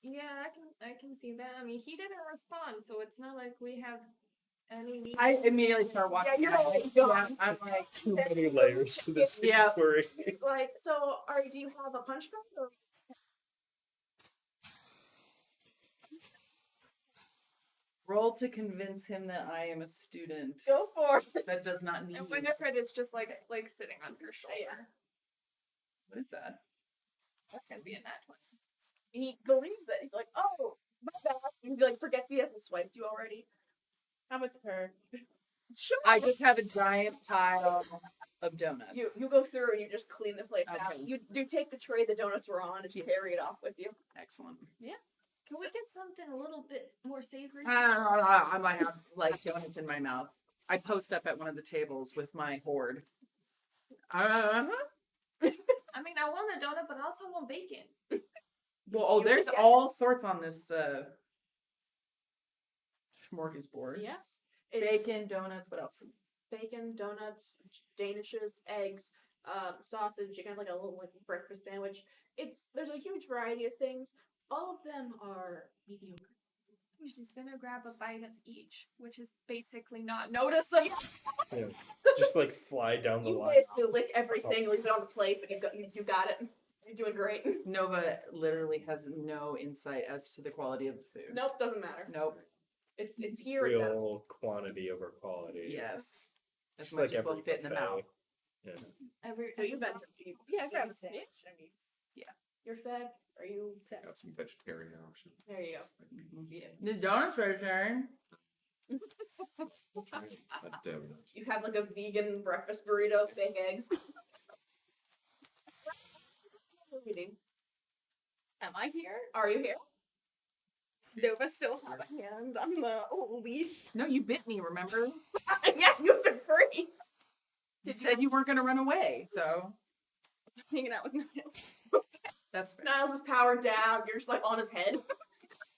Yeah, I can see that. I mean, he didn't respond, so it's not like we have any need. I immediately start walking. Yeah, you're out. like, Yeah, gone. I'm like, Too many layers to this Yeah. inquiry. He's like, so, do you have a punch card? Or... roll to convince him that I am a student. Go for it. That does not need. And Wynefrede is just like sitting on her shoulder. Yeah. What is that? That's gonna be a nat 20. He believes it. He's like, oh, my bad. He like forgets he hasn't swiped you already. I'm with her. Sure. I just have a giant pile of donuts. You go through and you just clean the place out. Okay. You do take the tray the donuts were on and you carry it off with you. Excellent. Can we get something a little bit more savory? I might have like donuts in my mouth. I post up at one of the tables with my hoard. I mean, I want a donut, but I also want bacon. Well, oh, You there's can get- all sorts on this smorgasbord. Yes. It's Bacon, donuts, what else? bacon, donuts, danishes, eggs, sausage. You can have like a little like breakfast sandwich. There's a huge variety of things. All of them are mediocre. She's gonna grab a bite of each, which is basically not noticeable. Yeah. Just like fly down the You line. basically lick everything, leave it on the plate, but you got it. You're doing great. Nova literally has no insight as to the quality of the food. Nope, doesn't matter. Nope. It's here. It's edible. Real quantity over quality. Yes. As Just much like as will every fit in the buffet. mouth. Yeah. So you've been. Yeah, grab a sandwich. I mean, You're fed. Are you fed? Got some vegetarian options. There you go. Mm-hmm. The donuts return. A donut. You have like a vegan breakfast burrito, fake eggs. Reading. Am I here? Are you here? Nova still have a hand on the leaf. No, you bit me, remember? Yeah, you've been free. You said you weren't going to run away, so Hanging out with Niles. that's fair. Niles is powered down. You're just like on his head.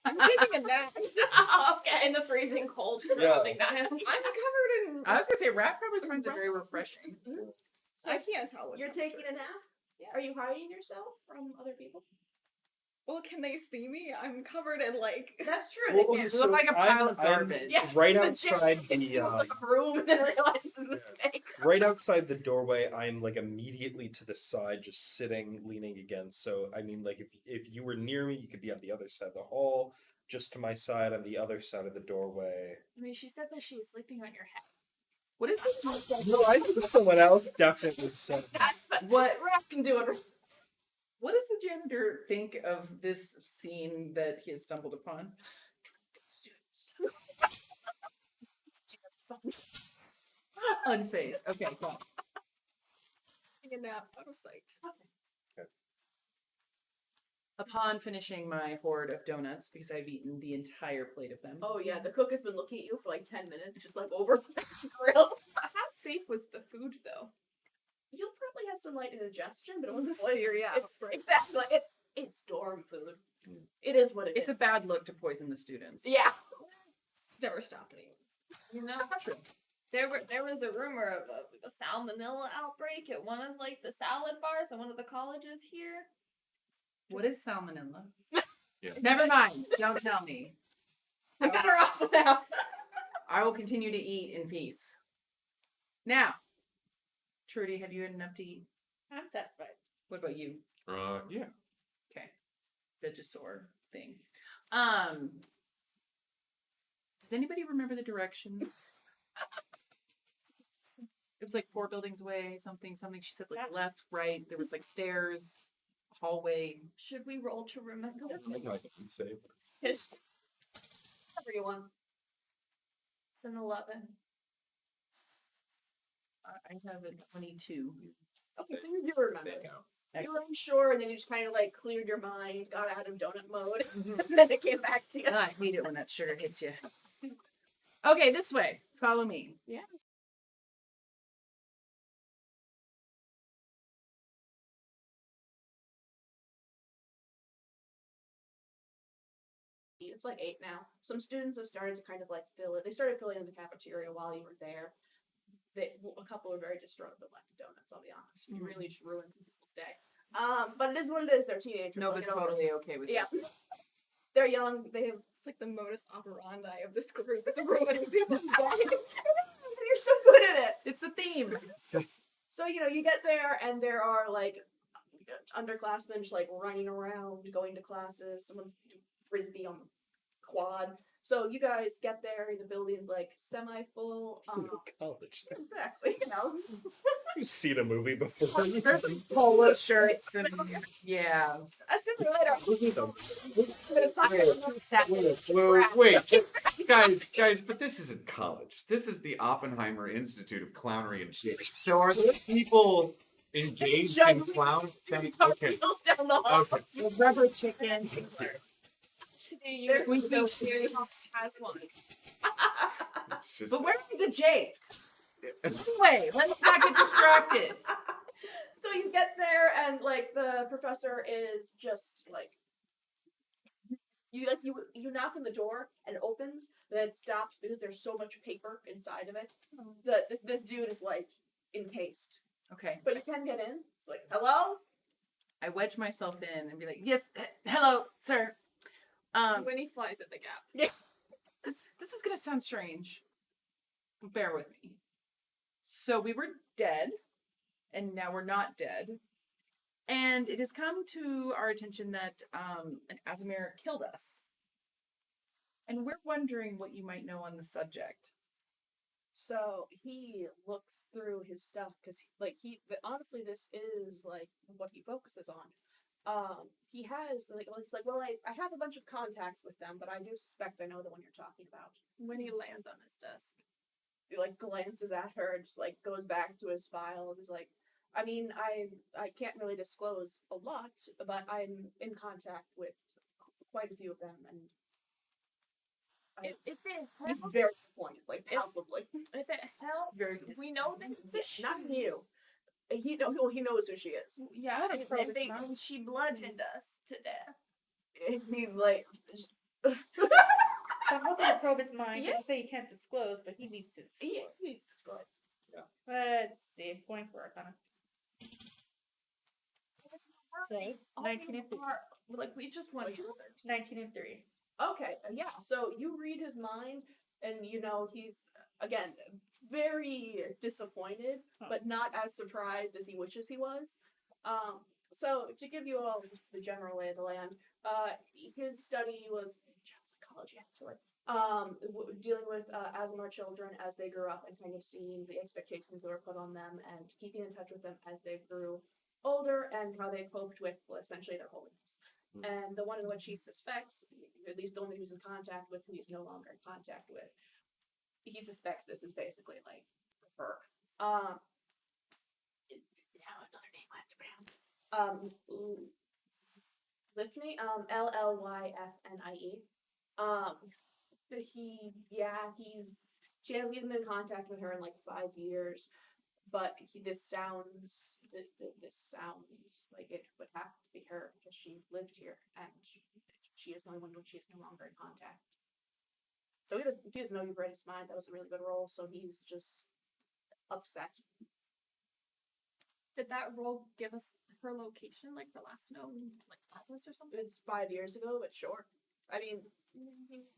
I'm taking a nap. Okay. In the freezing cold Yeah. surrounding Niles. I'm covered in. I was going to say, Rat probably finds it very refreshing. I can't tell what You're temperature taking a it nap? is. Yeah. Are you hiding yourself from other people? Well, can they see me? I'm covered in like. That's true. Well, they okay, can't. You look like a pile of I'm garbage. Yeah, right the outside Jim the feels like a broom and then realizes his Yeah. mistake. right outside the doorway. I'm like immediately to the side, just sitting, leaning against. So I mean, like if you were near me, you could be on the other side of the hall, just to my side on the other side of the doorway. I mean, she said that she was sleeping on your head. What is this? No, I think someone else definitely said that. What Rat can do it. What does the janitor think of this scene that he has stumbled upon? Students. Unfazed. Okay, go on. Taking a nap out of sight. Upon finishing my hoard of donuts, because I've eaten the entire plate of them. Oh yeah, the cook has been looking at you for like 10 minutes, just like over the grill. How safe was the food though? You'll probably have some light indigestion, but it wasn't Listeria poison. It's outbreak. exactly it's dorm food. It is what it is. It's a bad look to poison the students. Yeah. Never stopped anyone. You know, there was a rumor of a salmonella outbreak at one of like the salad bars at one of the colleges here. What is salmonella? Yeah. Never mind. Don't tell me. I'm better off without. I will continue to eat in peace. Now, Truity, have you had enough to eat? I'm satisfied. What about you? Yeah. Okay. Vegisaur thing. Does anybody remember the directions? It was like 4 buildings away, something. She said like Yeah. left, right. There was like stairs, hallway. Should we roll to remember this? History. Everyone. It's an 11. I have a 22. Okay, so you do remember. You were Excellent. unsure, and then you just kind of like cleared your mind, got out of donut mode, and then it came back to you. I hate it when that sugar hits you. Okay, this way. Follow me. Yes. It's like 8 now. Some students have started to kind of like fill it. They started filling in the cafeteria while you were there. A couple were very distraught about lack of donuts, I'll be honest. You really just ruined some people's day. But it is what it is. They're teenagers. Nova's They'll get over it. totally okay with it. Yeah. They're young. They have. It's like the modus operandi of this group is ruining people's day. And you're so good at it. It's a theme. So, you get there and there are like underclassmen just like running around, going to classes. Someone's doing frisbee on the quad. So you guys get there, the building's like semi-full. College. Exactly, You've seen a movie before. There's like polo shirts and yeah. Sooner or later, Wait, guys, but this isn't college. This is the Oppenheimer Institute of Clownery and Shit. So are there people engaged in clown? Okay. down the hall. Okay. There's rubber chickens. Today you Squeaky the shoes. has one. It's just, But where are the japes? Anyway, let's not get distracted. So you get there and like the professor is just like you knock on the door and it opens, then it stops because there's so much paper inside of it that this dude is like encased. Okay. But you can get in. It's like, hello? I wedge myself in and be like, yes, hello, sir. When he flies at the gap. This is gonna sound strange. Bear with me. So we were dead, and now we're not dead. And it has come to our attention that an Azamir killed us. And we're wondering what you might know on the subject. So he looks through his stuff because honestly this is like what he focuses on. He has he's like, well, I have a bunch of contacts with them, but I do suspect I know the one you're talking about. When he lands on his desk. He like glances at her and just like goes back to his files. He's like, I mean, I can't really disclose a lot, but I'm in contact with quite a few of them, and If it he's helps, very disappointed, like palpably. if it helps, Very we know that it's a she. Not you. He knows who she is. Yeah, Gotta probe his mind. and she bludgeoned us to death. He like So I'm hoping to probe his mind. Yeah. He say he can't disclose, but he needs to disclose. he needs to disclose. Let's see. Going for Arcana. So, All 19 and 3. like we just want answers. 19 and 3. Okay, yeah. So you read his mind, and he's again very disappointed, but not as surprised as he wishes he was. So to give you all just the general lay of the land, his study was child psychology actually. Dealing with Azamar children as they grew up and kind of seeing the expectations that were put on them and keeping in touch with them as they grew older and how they coped with essentially their holiness. And the one in which he suspects, at least the one that he was in contact with, who he's no longer in contact with, he suspects this is basically like her. Now another name I have to pronounce. Lyfnie, Llyfnie. She hasn't even been in contact with her in like 5 years, but this sounds like it would have to be her because she lived here and she is the only one when she is no longer in contact. So he doesn't know you've read his mind. That was a really good roll, so he's just upset. Did that roll give us her location, like her last known like address or something? It's 5 years ago, but sure. I mean,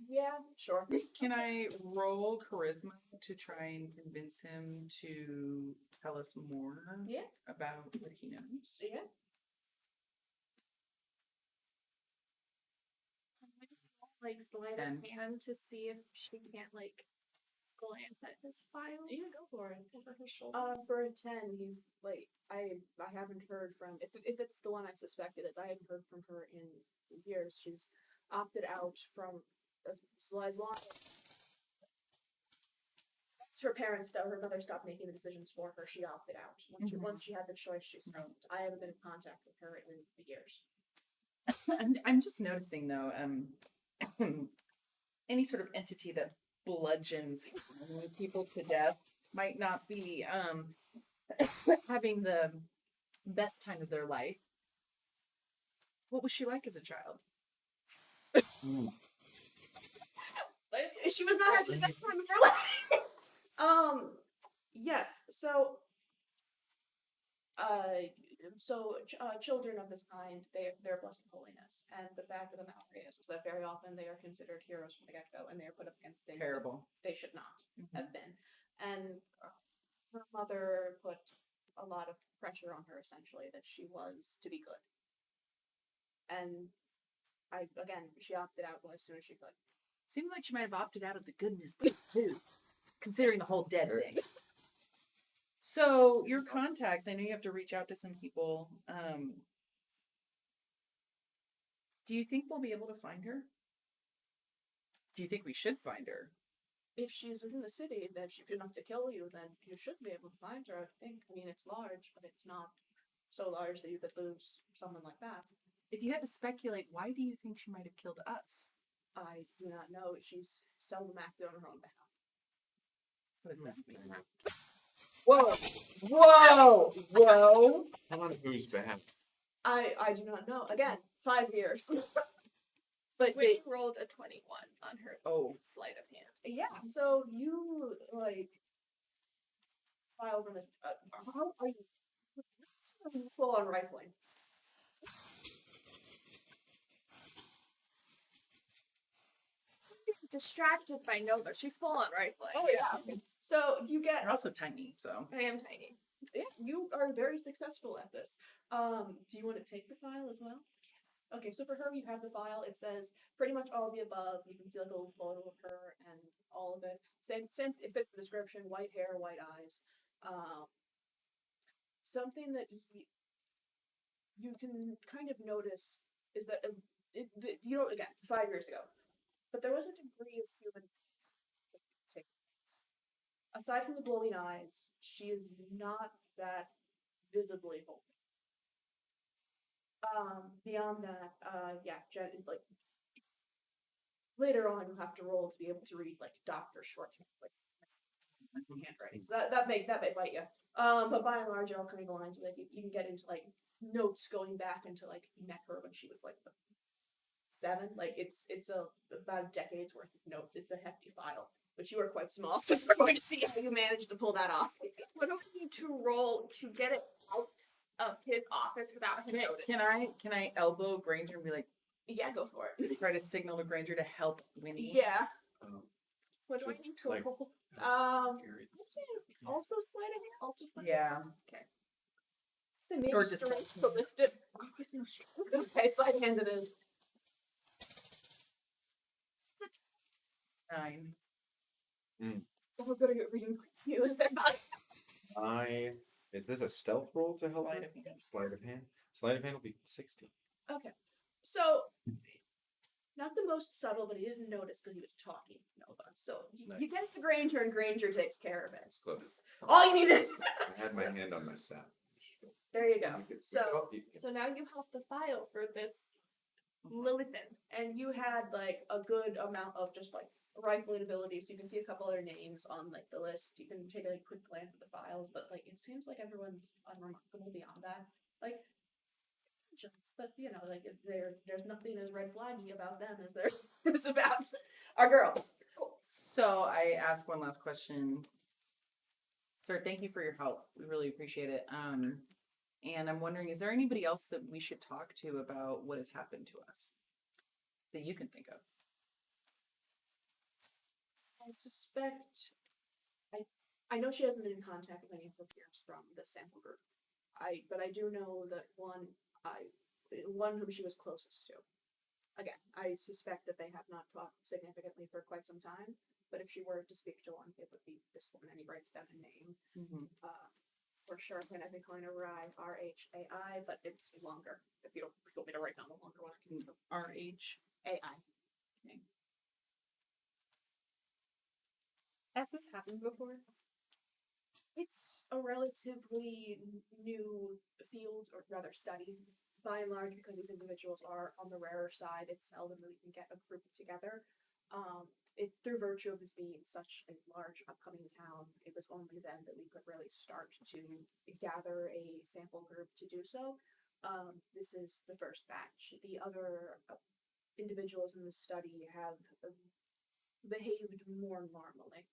yeah, sure. Can I roll charisma to try and convince him to tell us more Yeah. about what he knows? Yeah. Like sleight Ten. of hand to see if she can't like glance at his file. Yeah, go for it. Over her shoulder. For a 10, he's like, I haven't heard from, if it's the one I suspect it is, I haven't heard from her in years. She's opted out from as long as her mother stopped making the decisions for her, she opted out. Once she had the choice, she stopped. I haven't been in contact with her in years. I'm just noticing though, any sort of entity that bludgeons people to death might not be having the best time of their life. What was she like as a child? She was not having the best time of her life. Yes. So, children of this kind, they're blessed with holiness, and the fact of the matter is that very often they are considered heroes from the get-go, and they are put up against things Terrible. that they should not have been. And her mother put a lot of pressure on her, essentially, that she was to be good. And she opted out as soon as she could. Seemed like she might have opted out of the goodness bit too, considering the whole dead thing. So your contacts, I know you have to reach out to some people. Do you think we'll be able to find her? Do you think we should find her? If she's within the city, then if she's enough to kill you, then you should be able to find her, I think. I mean, it's large, but it's not so large that you could lose someone like that. If you had to speculate, why do you think she might have killed us? I do not know. She's seldom acted on her own behalf. What does that mean? Whoa! Whoa! Whoa! On whose behalf? I do not know. Again, 5 years. But Whitney rolled a 21 on her sleight of hand. Yeah, so you, files on this, how are you full on rifling? Distracted by Nova. She's full on rifling. Oh, yeah. Okay. So you get... You're also tiny, so. I am tiny. Yeah, you are very successful at this. Do you want to take the file as well? Yes. Okay, so for her, you have the file. It says pretty much all of the above. You can see like a little photo of her and all of it. Same. It fits the description. White hair, white eyes. Something that you can kind of notice is that again, 5 years ago, but there was a degree of human take. Aside from the glowing eyes, she is not that visibly holy. Beyond that, later on you'll have to roll to be able to read like doctor shorthand, like some handwriting. So that may bite you. But by and large, it all kind of aligns with like you can get into like notes going back into like you met her when she was like 7. Like it's about a decade's worth of notes. It's a hefty file. But you are quite small, so we're going to see how you manage to pull that off. What do I need to roll to get it out of his office without him noticing? Can I elbow Granger and be like, yeah, go for it. try to signal to Granger to help Winnie? Yeah. What do I need to like- roll? Let's say it's also sleight of hand. Also sleight. Yeah. Okay. So maybe Or strength just- to lift it. Oh, there's no strength. Okay, sleight of hand it is. 9. Oh, good, you're reading confused there, bud. Is this a stealth roll to help? Sleight her? of hand. Sleight of hand. Sleight of hand will be 16. Okay. So, not the most subtle, but he didn't notice because he was talking Nova. So, you get to Granger, and Granger takes care of it. Close. All you needed. I had my hand on my sap. There you go. So, So now you have the file for this Lilithan, and you had like a good amount of just like rifling abilities. You can see a couple other names on like the list. You can take a quick glance at the files, but like it seems like everyone's unremarkable beyond that. Like, but you know, like there's nothing as red flaggy about them as there is about our girl. Cool. So I ask one last question. Sir, thank you for your help. We really appreciate it. And I'm wondering, is there anybody else that we should talk to about what has happened to us that you can think of? I suspect. I know she hasn't been in contact with any of her peers from the sample group. But I do know that one whom she was closest to. Again, I suspect that they have not talked significantly for quite some time. But if she were to speak to one, it would be this one, and he writes down a name. Mm-hmm. For sure, I'm gonna be calling her Rhai, but it's longer. If you want me to write down the longer one, I can. R-H-A-I. Okay. Has this happened before? It's a relatively new field, or rather study, by and large, because these individuals are on the rarer side. It's seldom that we can get a group together. It's through virtue of this being such a large upcoming town, it was only then that we could really start to gather a sample group to do so. This is the first batch. The other individuals in the study have behaved more normally.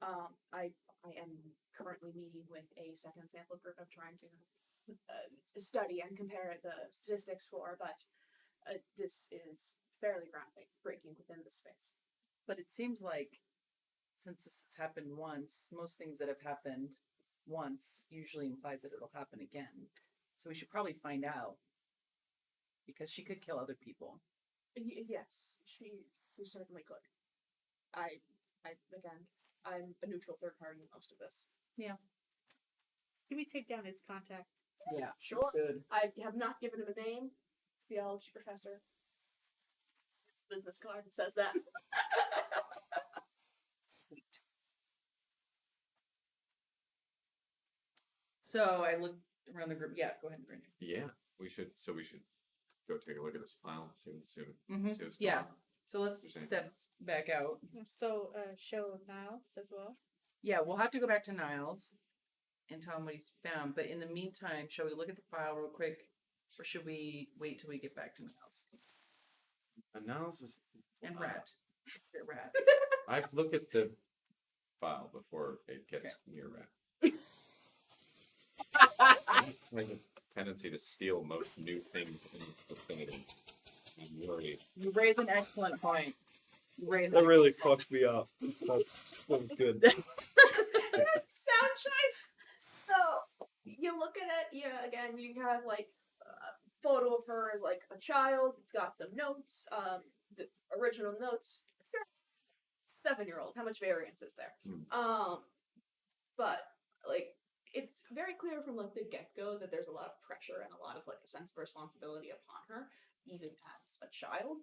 I am currently meeting with a second sample group I'm trying to study and compare the statistics for, but this is fairly groundbreaking within the space. But it seems like since this has happened once, most things that have happened once usually implies that it'll happen again. So we should probably find out, because she could kill other people. Yes, she certainly could. I'm a neutral third party in most of this. Yeah. Can we take down his contact? Yeah, Sure. Should. I have not given him a name. Theology professor. Business card says that. Sweet. So I looked around the group. Yeah, go ahead, Granger. Yeah, we should go take a look at this file and see what's Yeah. going on. So let's There's anything step else? back out. So, show Niles as well. Yeah, we'll have to go back to Niles and tell him what he's found. But in the meantime, shall we look at the file real quick, or should we wait till we get back to Niles? Analysis. And Rat. Rat. I've looked at the file before it gets near Rat. I have a tendency to steal most new things in its vicinity. I'm worried. You raise an excellent point. That really fucked me up. That was good. Sound choice. So you look at it. Yeah, again, you have like a photo of her as like a child. It's got some notes. The original notes. 7-year-old. How much variance is there? But like it's very clear from like the get-go that there's a lot of pressure and a lot of like a sense of responsibility upon her, even as a child.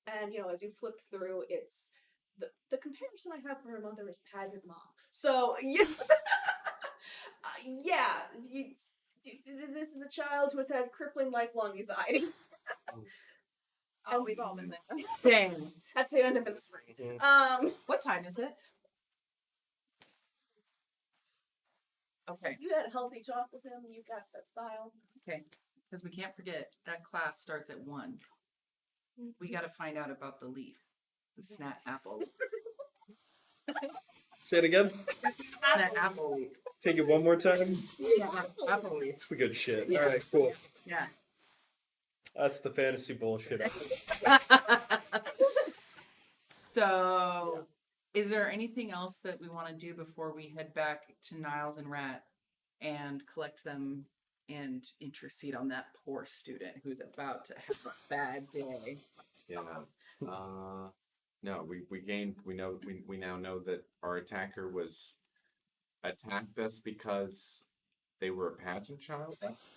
And you know, as you flip through, it's the comparison I have for her mother is pageant mom. So yeah, this is a child who has had crippling lifelong anxiety. Oh, we've all been there. Same. That's the end of the spring. What time is it? Okay. You had a healthy talk with him. You got the file. Okay. Because we can't forget that class starts at 1. We got to find out about the leaf, the snap apple. Say it again. Snap apple leaf. Take it one more time. Snap apple leaf. It's the good shit. Yeah. All right, cool. Yeah. That's the fantasy bullshit. So, is there anything else that we want to do before we head back to Niles and Rat and collect them and intercede on that poor student who's about to have a bad day? Yeah. No, we now know that our attacker attacked us because they were a pageant child. That's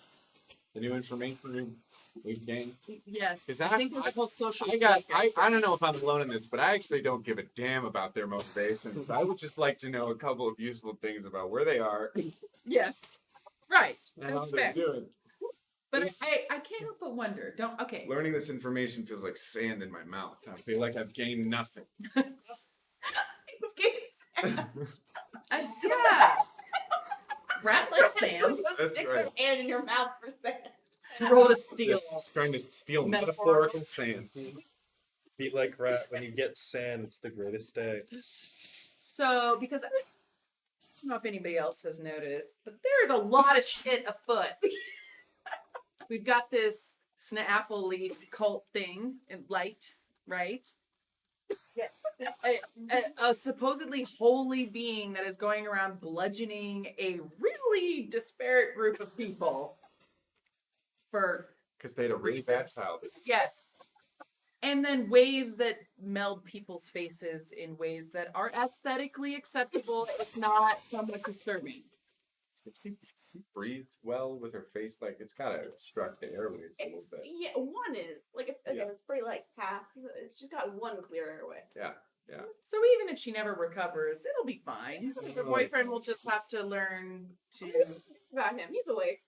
the new information we've gained. Yes. 'Cause I think there's a whole social I zeitgeist. don't know if I'm alone in this, but I actually don't give a damn about their motivations. I would just like to know a couple of useful things about where they are Yes. Right. and how That's they're fair. doing. But This- I can't help but wonder. Don't okay. Learning this information feels like sand in my mouth. I feel like I've gained nothing. You've gained sand. Yeah. Rat like sand. Go That's stick right. their hand in your mouth for sand. Throw the steel. Just trying to steal Metaphorical metaphorical sand. Be like rat. When you get sand, it's the greatest day. So, because I don't know if anybody else has noticed, but there's a lot of shit afoot. We've got this Snapple leaf cult thing in light, right? Yes. A supposedly holy being that is going around bludgeoning a really disparate group of people for Because they had a really bad reasons. childhood. Yes. And then waves that meld people's faces in ways that are aesthetically acceptable, if not somewhat disturbing. Did she breathe well with her face? Like, it's gotta obstruct the airways a little It's bit. yeah, one is like it's again. Yeah. It's pretty like half. It's just got one clear airway. Yeah, yeah. So even if she never recovers, it'll be fine. Her boyfriend will just have to learn to. About him, he's awake.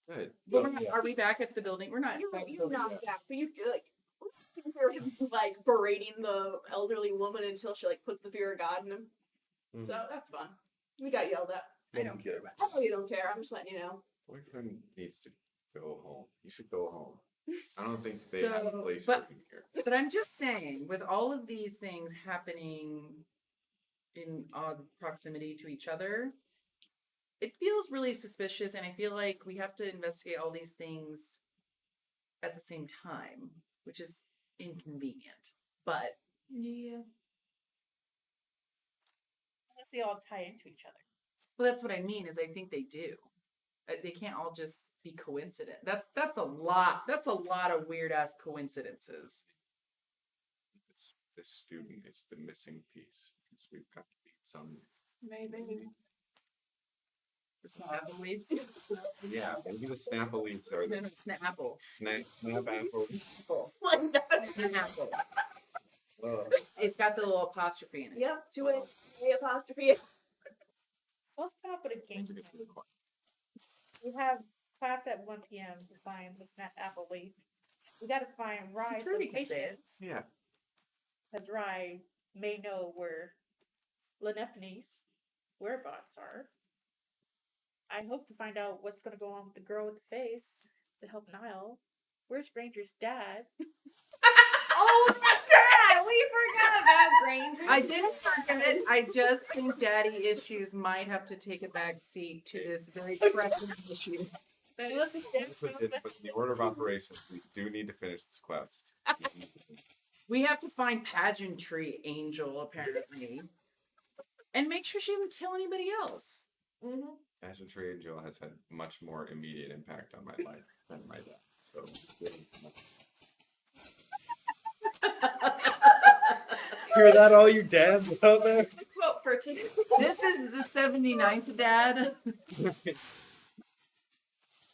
Good. But we're not, are we back at the building? We're not. You back at the you building knocked yet. out, but you like hear him like berating the elderly woman until she like puts the fear of God in him. Mhm. So that's fun. We got yelled at. I don't care about I know you don't care. I'm just letting you know. Boyfriend needs to go home. He should go home. I don't think they have a So, place but- for him here. But I'm just saying, with all of these things happening in odd proximity to each other, it feels really suspicious, and I feel like we have to investigate all these things at the same time, which is inconvenient. But yeah, Unless they all tie into each other. well, that's what I mean. Is I think they do. They can't all just be coincident. That's a lot. That's a lot of weird ass coincidences. This student is the missing piece. Because we've got to beat some. Maybe. The Snapple leaves. Yeah, maybe the Snapple leaves are No, the no, Snapple. snap apples. Snapple. Ugh. It's got the little apostrophe in it. Yep. 2 A apostrophe. Let's come up with a game. Music is really quiet. We have class at 1 p.m. to find the snap apple leaf. We gotta find Rye's Truity can say location. it. Yeah. Because Rye may know where Linephane's whereabouts are. I hope to find out what's gonna go on with the girl with the face to help Niles. Where's Granger's dad? Oh, that's right. We forgot about Granger. I didn't forget. I just think daddy issues might have to take a back seat to this very pressing issue. This one did, but in the order of operations, we do need to finish this quest. We have to find pageantry angel, apparently. And make sure she doesn't kill anybody else. Mm-hmm. Pageantry Angel has had much more immediate impact on my life than my dad. So, Hear that, all you dads out there? That's the quote for today. This is the 79th dad.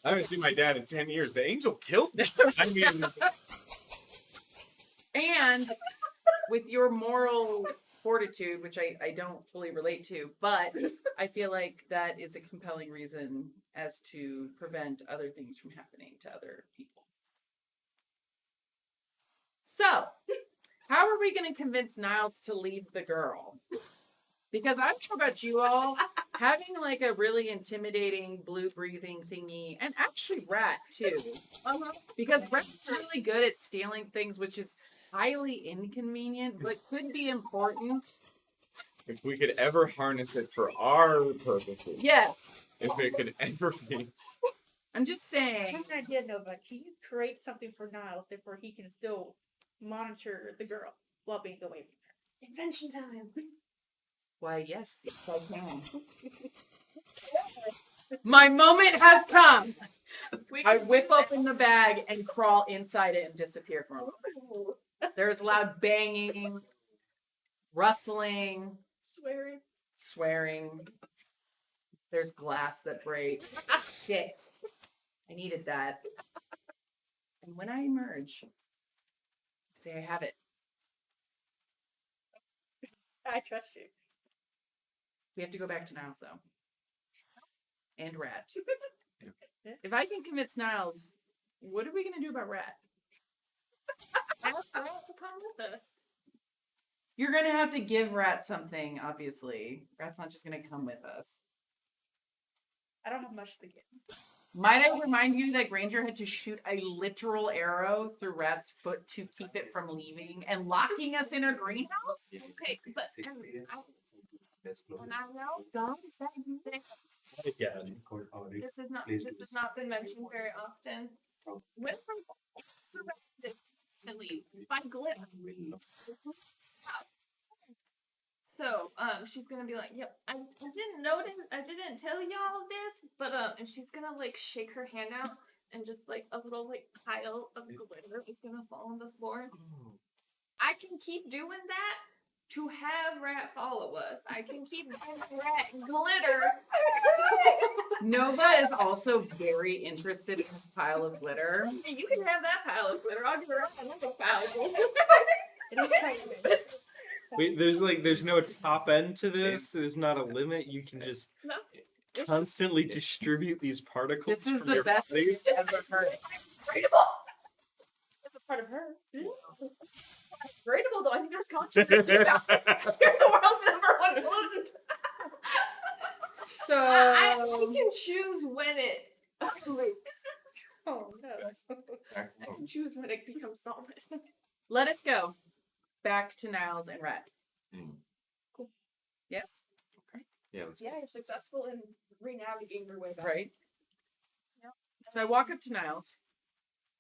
I haven't seen my dad in 10 years. The angel killed me. I mean, And with your moral fortitude, which I don't fully relate to, but I feel like that is a compelling reason as to prevent other things from happening to other people. So, how are we going to convince Niles to leave the girl? Because I don't know about you all, having like a really intimidating blue breathing thingy, and actually Rat too. Because Rat's really good at stealing things, which is highly inconvenient, but could be important. if we could ever harness it for our purposes, Yes. if it could ever be. I'm just I saying. have an idea, Nova. Can you create something for Niles therefore he can still monitor the girl while being away from her? Invention time. Why, yes, I can. My moment has come. I whip open the bag and crawl inside it and disappear for a moment. Ooh. There's loud banging, rustling, Swearing. swearing. There's glass that breaks. Shit. I needed that. And when I emerge, I say I have it. I trust you. We have to go back to Niles, though. And Rat. If I can convince Niles What are we gonna do about Rat? Ask Rat to come with us. You're gonna have to give Rat something, obviously. Rat's not just gonna come with us. I don't have much to give. Might I remind you that Granger had to shoot a literal arrow through Rat's foot to keep it from leaving and locking us in a greenhouse? Okay, but and I know God is that you think Again. this has not been mentioned very often. Wynefrede is surrounded constantly by glitter. So, she's gonna be like, "Yep, I didn't tell y'all this, but and she's gonna like shake her hand out, and just like a little like pile of glitter is gonna fall on the floor. I can keep doing that to have Rat follow us. I can keep giving Rat glitter. Nova is also very interested in this pile of glitter. Hey, you can have that pile of glitter. I'll give Rat another pile of glitter. It is kind of big. Wait, there's no top end to this. There's not a limit. You can just No, it's constantly distribute these particles. This is from the your best body. thing you've ever heard. It's a part of her. Gradable though, I think there's controversy about this. You're the world's #1 pollutant. So I can choose when it pollutes. Oh no. I can choose when it becomes solid. let us go back to Niles and Rat. Cool. Yes? Yeah, let's Yeah, you're successful in re-navigating your way back. Right. Yep. So I walk up to Niles.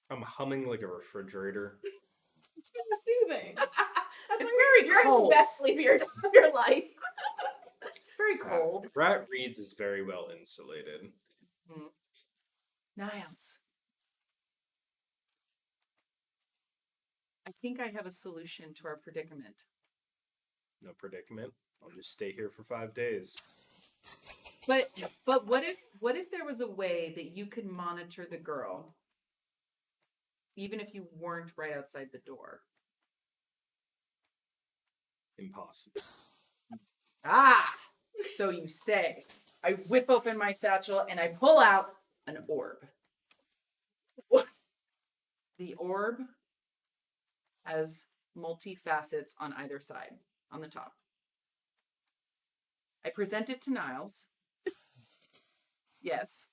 I'm humming like a refrigerator. It's very soothing. That's It's why very you're in cold. the best sleep of your life. It's very cold. Rat Reeds is very well insulated. Niles. I think I have a solution to our predicament. No predicament. I'll just stay here for 5 days. But what if there was a way that you could monitor the girl, even if you weren't right outside the door? Impossible. Ah, so you say. I whip open my satchel and I pull out an orb. The orb has multi-facets on either side, on the top. I present it to Niles. Yes,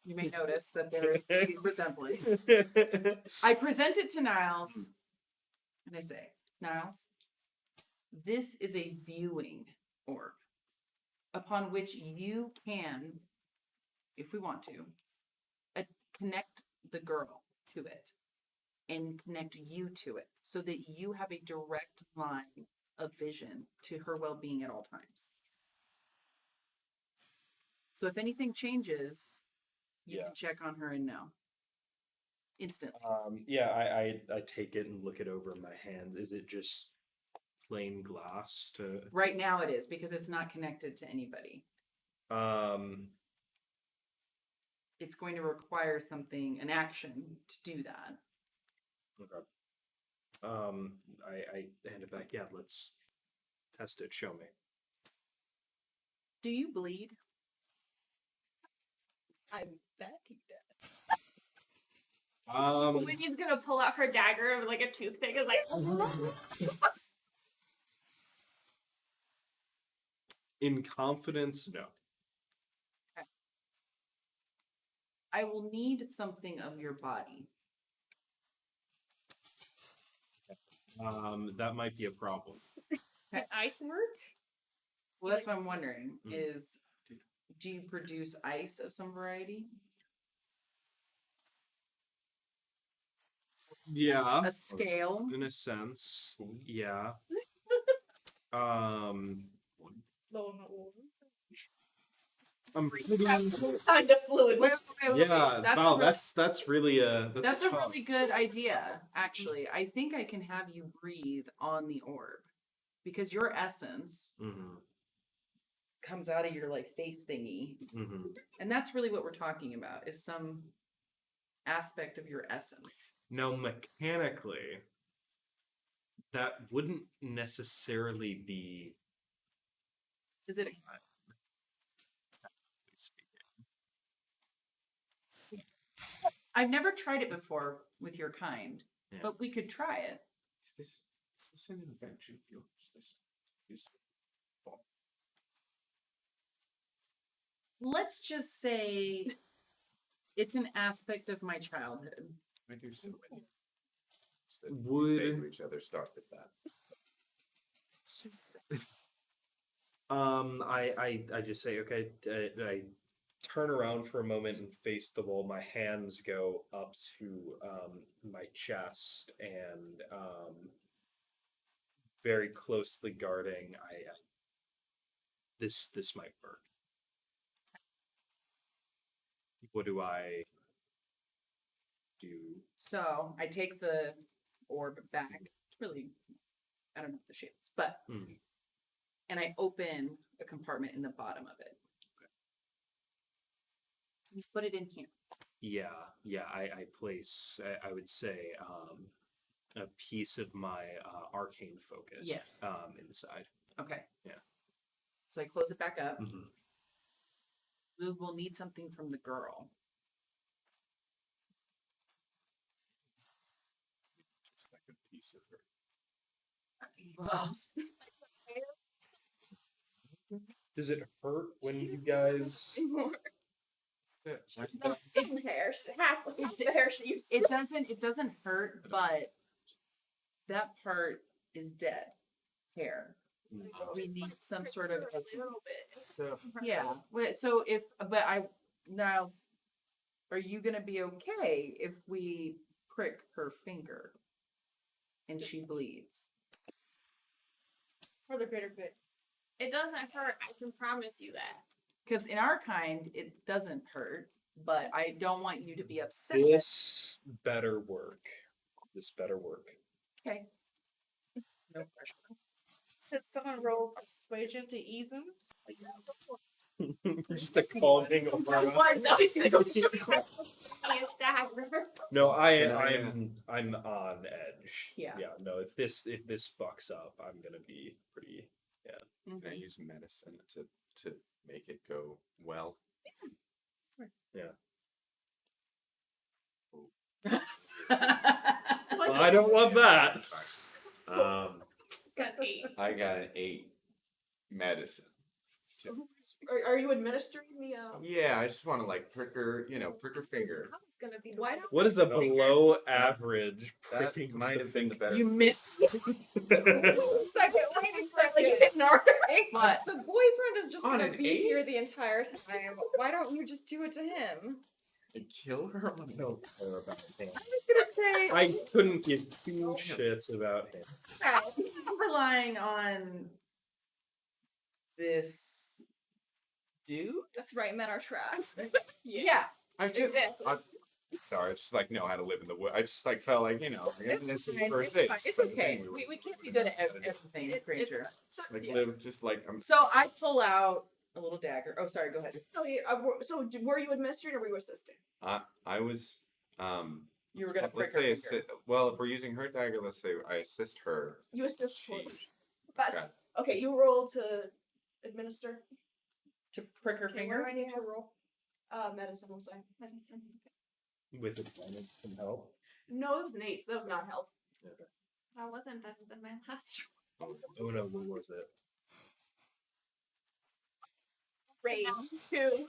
you may notice that there is a resemblance. I present it to Niles, and I say, Niles, this is a viewing orb, upon which you can, if we want to, connect the girl to it, and connect you to it, so that you have a direct line of vision to her well-being at all times. So if anything changes, you can check on her and know. Instantly. Yeah, I take it and look it over in my hands. Is it just plain glass to Right now it is, because it's not connected to anybody. It's going to require something, an action, to do that. Okay. I hand it back. Yeah, let's test it. Show me. Do you bleed? I'm backing Whitney's gonna pull out her dagger with like a toothpick. Is like, In confidence, no. I will need something of your body. That might be a problem. Can ice work? Well, that's what I'm wondering, Mm. is do you produce ice of some variety? Yeah. A scale? In a sense. Yeah. Low on the orb. I'm pretty... Kind of fluid. Wait, Yeah, That's wow, a really, that's really that's a tough. really good idea, actually. I think I can have you breathe on the orb. Because your essence Mhm, comes out of your like face thingy. mhm. And that's really what we're talking about, is some aspect of your essence. Now, mechanically, that wouldn't necessarily be Is it I've never tried it before with your kind, Yeah. but we could try it. Is this an invention of yours? This Let's just say it's an aspect of my childhood. I do so many things that we Would- say to each other start with that. It's just I just say, okay, I turn around for a moment and face the wall. My hands go up to my chest and very closely guarding. This might work. What do I do? so I take the orb back. It's really, I don't know what the shape is, but and I open a compartment in the bottom of it. You put it in here. Yeah. I place. I would say a piece of my arcane focus. Yes. Inside. Okay. Yeah. So I close it back up. Mhm. We will need something from the girl. Just like a piece of her. Does it hurt when you guys? Some hairs, half the hair she used to. It doesn't hurt, but that part is dead hair. We need some sort of essence. Yeah. So Niles, are you gonna be okay if we prick her finger and she bleeds? For the greater good. It doesn't hurt. I can promise you that. Because in our kind, it doesn't hurt, but I don't want you to be upset. This better work. Okay. No pressure. Did someone roll persuasion to ease him? Just a calming aura. What? No, he's gonna go. He is dagger. No, Can I, I'm on edge. Yeah. Yeah. No, if this fucks up, I'm gonna be pretty. Can I use medicine to make it go well? Well, I don't want that. Got 8. I got an 8 medicine. Are you administering the? Yeah, I just want to like prick her finger. I was gonna be. Why don't What is a below average That pricking might have been the better. you miss? Second, wait a second, you didn't know. What? The boyfriend is just On gonna an be here 8? the entire time. Why don't you just do it to him? And kill her on I don't care about him. I was gonna say I couldn't give two shits about him. I'm relying on this dude. That's right, men are trash. Yeah. I just, Exactly. sorry, I just like know how to live in the wood. I just like felt like It's this is fine. first It's aid. fine. It's like the okay. thing We can't be good at everything, Granger. Just like live, just like I'm. So I pull out a little dagger. Oh, sorry. Go ahead. So were you administering or were you assisting? I was. You were gonna prick let's her say finger. well, if we're using her dagger, let's say I assist her. You assist. She. But Got okay, you roll to administer. To prick her Okay, finger. what do I need to roll? Medicine, we'll say. Medicine. With advantage from help. No, it was an 8, so that was not help. That wasn't better than my last roll. Oh no, what was it? Rage. 2.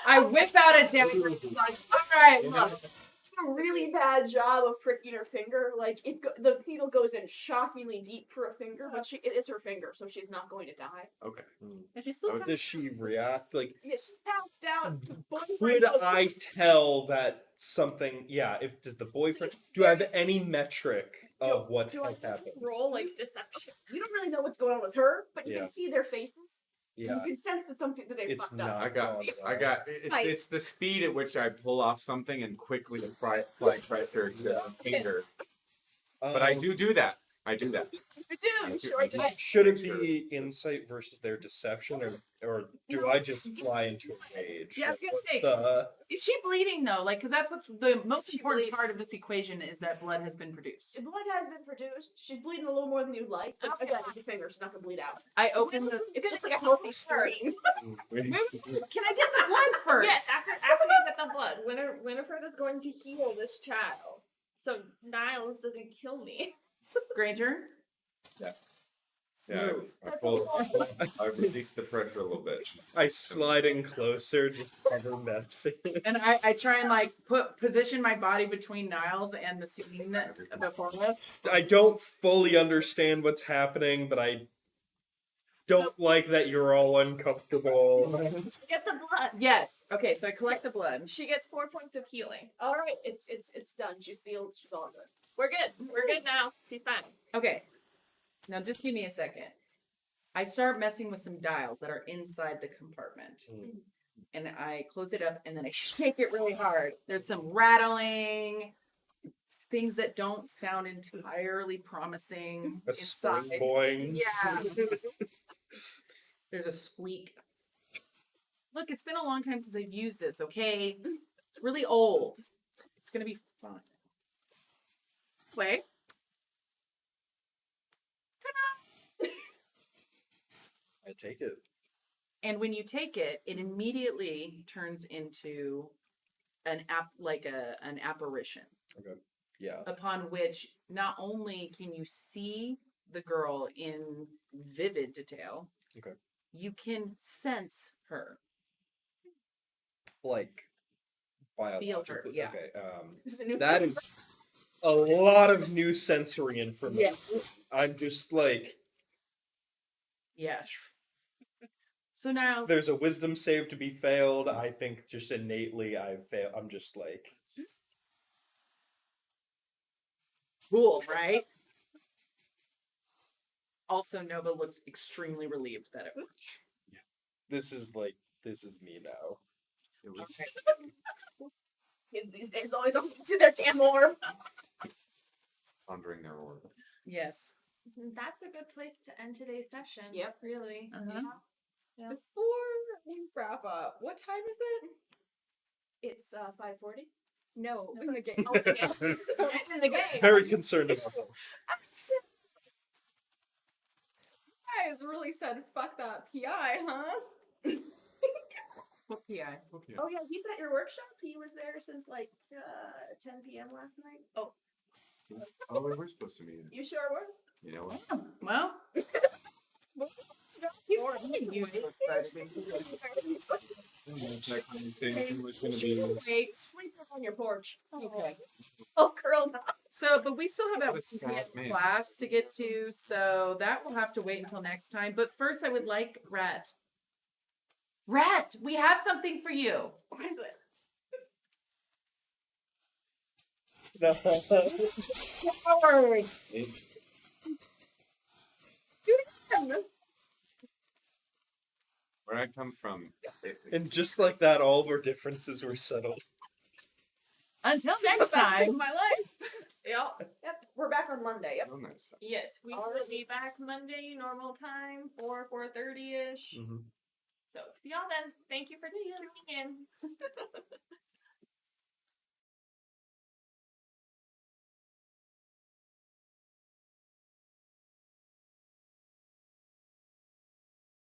I whip out a dagger. Like, all right, look. A really bad job of pricking her finger. Like the needle goes in shockingly deep for a finger, but it is her finger, so she's not going to die. Okay. And she's still Does she react like? Yeah, she's passed out. The boyfriend Could goes- I tell that something? Yeah. If does the boyfriend? Do I have any metric of what do I has need to happened? Roll like deception. You don't really know what's going on with her, but you Yeah. can see their faces. Yeah. And you can sense that something that they It's fucked up. not. I got. It's Fight. It's the speed at which I pull off something and quickly apply pressure to the finger. But I do that. I do that. You do. I You do- sure I do. do. Should it Sure. be insight versus their deception, or do No. I just fly into a rage? Yeah, I was Like, gonna what's say, the- is she bleeding though? Like, because that's what's the most She important bleeding. part of this equation is that blood has been produced. Blood has been produced. She's bleeding a little more than you'd like. But Okay. again, it's a finger. She's not gonna bleed out. I open the. It's just like a healthy stream. Can I get the blood first? Yes, after you get the blood, Wynefrede is going to heal this child, so Niles doesn't kill me. Granger. Yeah, I've released the pressure a little bit. I slide in closer, just cover medicine. And I try and like position my body between Niles and the scene before us. I don't fully understand what's happening, but I don't like that you're all uncomfortable. Get the blood. Yes. Okay, so I collect the blood. She gets 4 points of healing. All right, it's done. She's sealed. She's all good. We're good. We're good now. She's fine. Okay. Now just give me a second. I start messing with some dials that are inside the compartment. And I close it up and then I shake it really hard. There's some rattling, things that don't sound entirely promising A inside. spring boings. Yeah. There's a squeak. Look, it's been a long time since I've used this, okay? It's really old. It's gonna be fun. Wait. I take it. And when you take it, it immediately turns into an apparition. Yeah. Upon which not only can you see the girl in vivid detail, Okay. you can sense her. Like biologically. yeah. Okay. This is a new That thing. is a lot of new sensory information. Yes. I'm just like, Yes. So now there's a wisdom save to be failed. I think just innately I fail. I'm just like, cool, right? Also, Nova looks extremely relieved that it was. this is me now. It was Kids these days always on to their damn orb. pondering their orb. Yes. That's a good place to end today's session. Yep. Really. Uh-huh. Yeah. Before we wrap up, what time is it? It's 5:40. No, in the game. Oh, in the game. In the game. Very concerned about that. You guys really said fuck that PI, huh? What PI? Oh yeah, he's at your workshop. He was there since like 10 p.m. last night. Oh, Oh, we were supposed to meet. you sure were? You know what? Oh, well, he's kind of useless though. To be That conversation was going to be. Wait. Sleeping on your porch. Okay. Oh, curled up. So, but we still have that What a sad 1 man. class to get to, so that will have to wait until next time. But first, I would like Rat. Rat, we have something for you. What is it? Words. Where I come from, And just like that, all of our differences were settled. Until This is next the best day of time. my life. Yep. Yep, we're back on Monday. Yep. oh, nice. Yes, we will be back Monday, normal time, 4:30ish. Mhm. So see y'all then. Thank you for tuning in.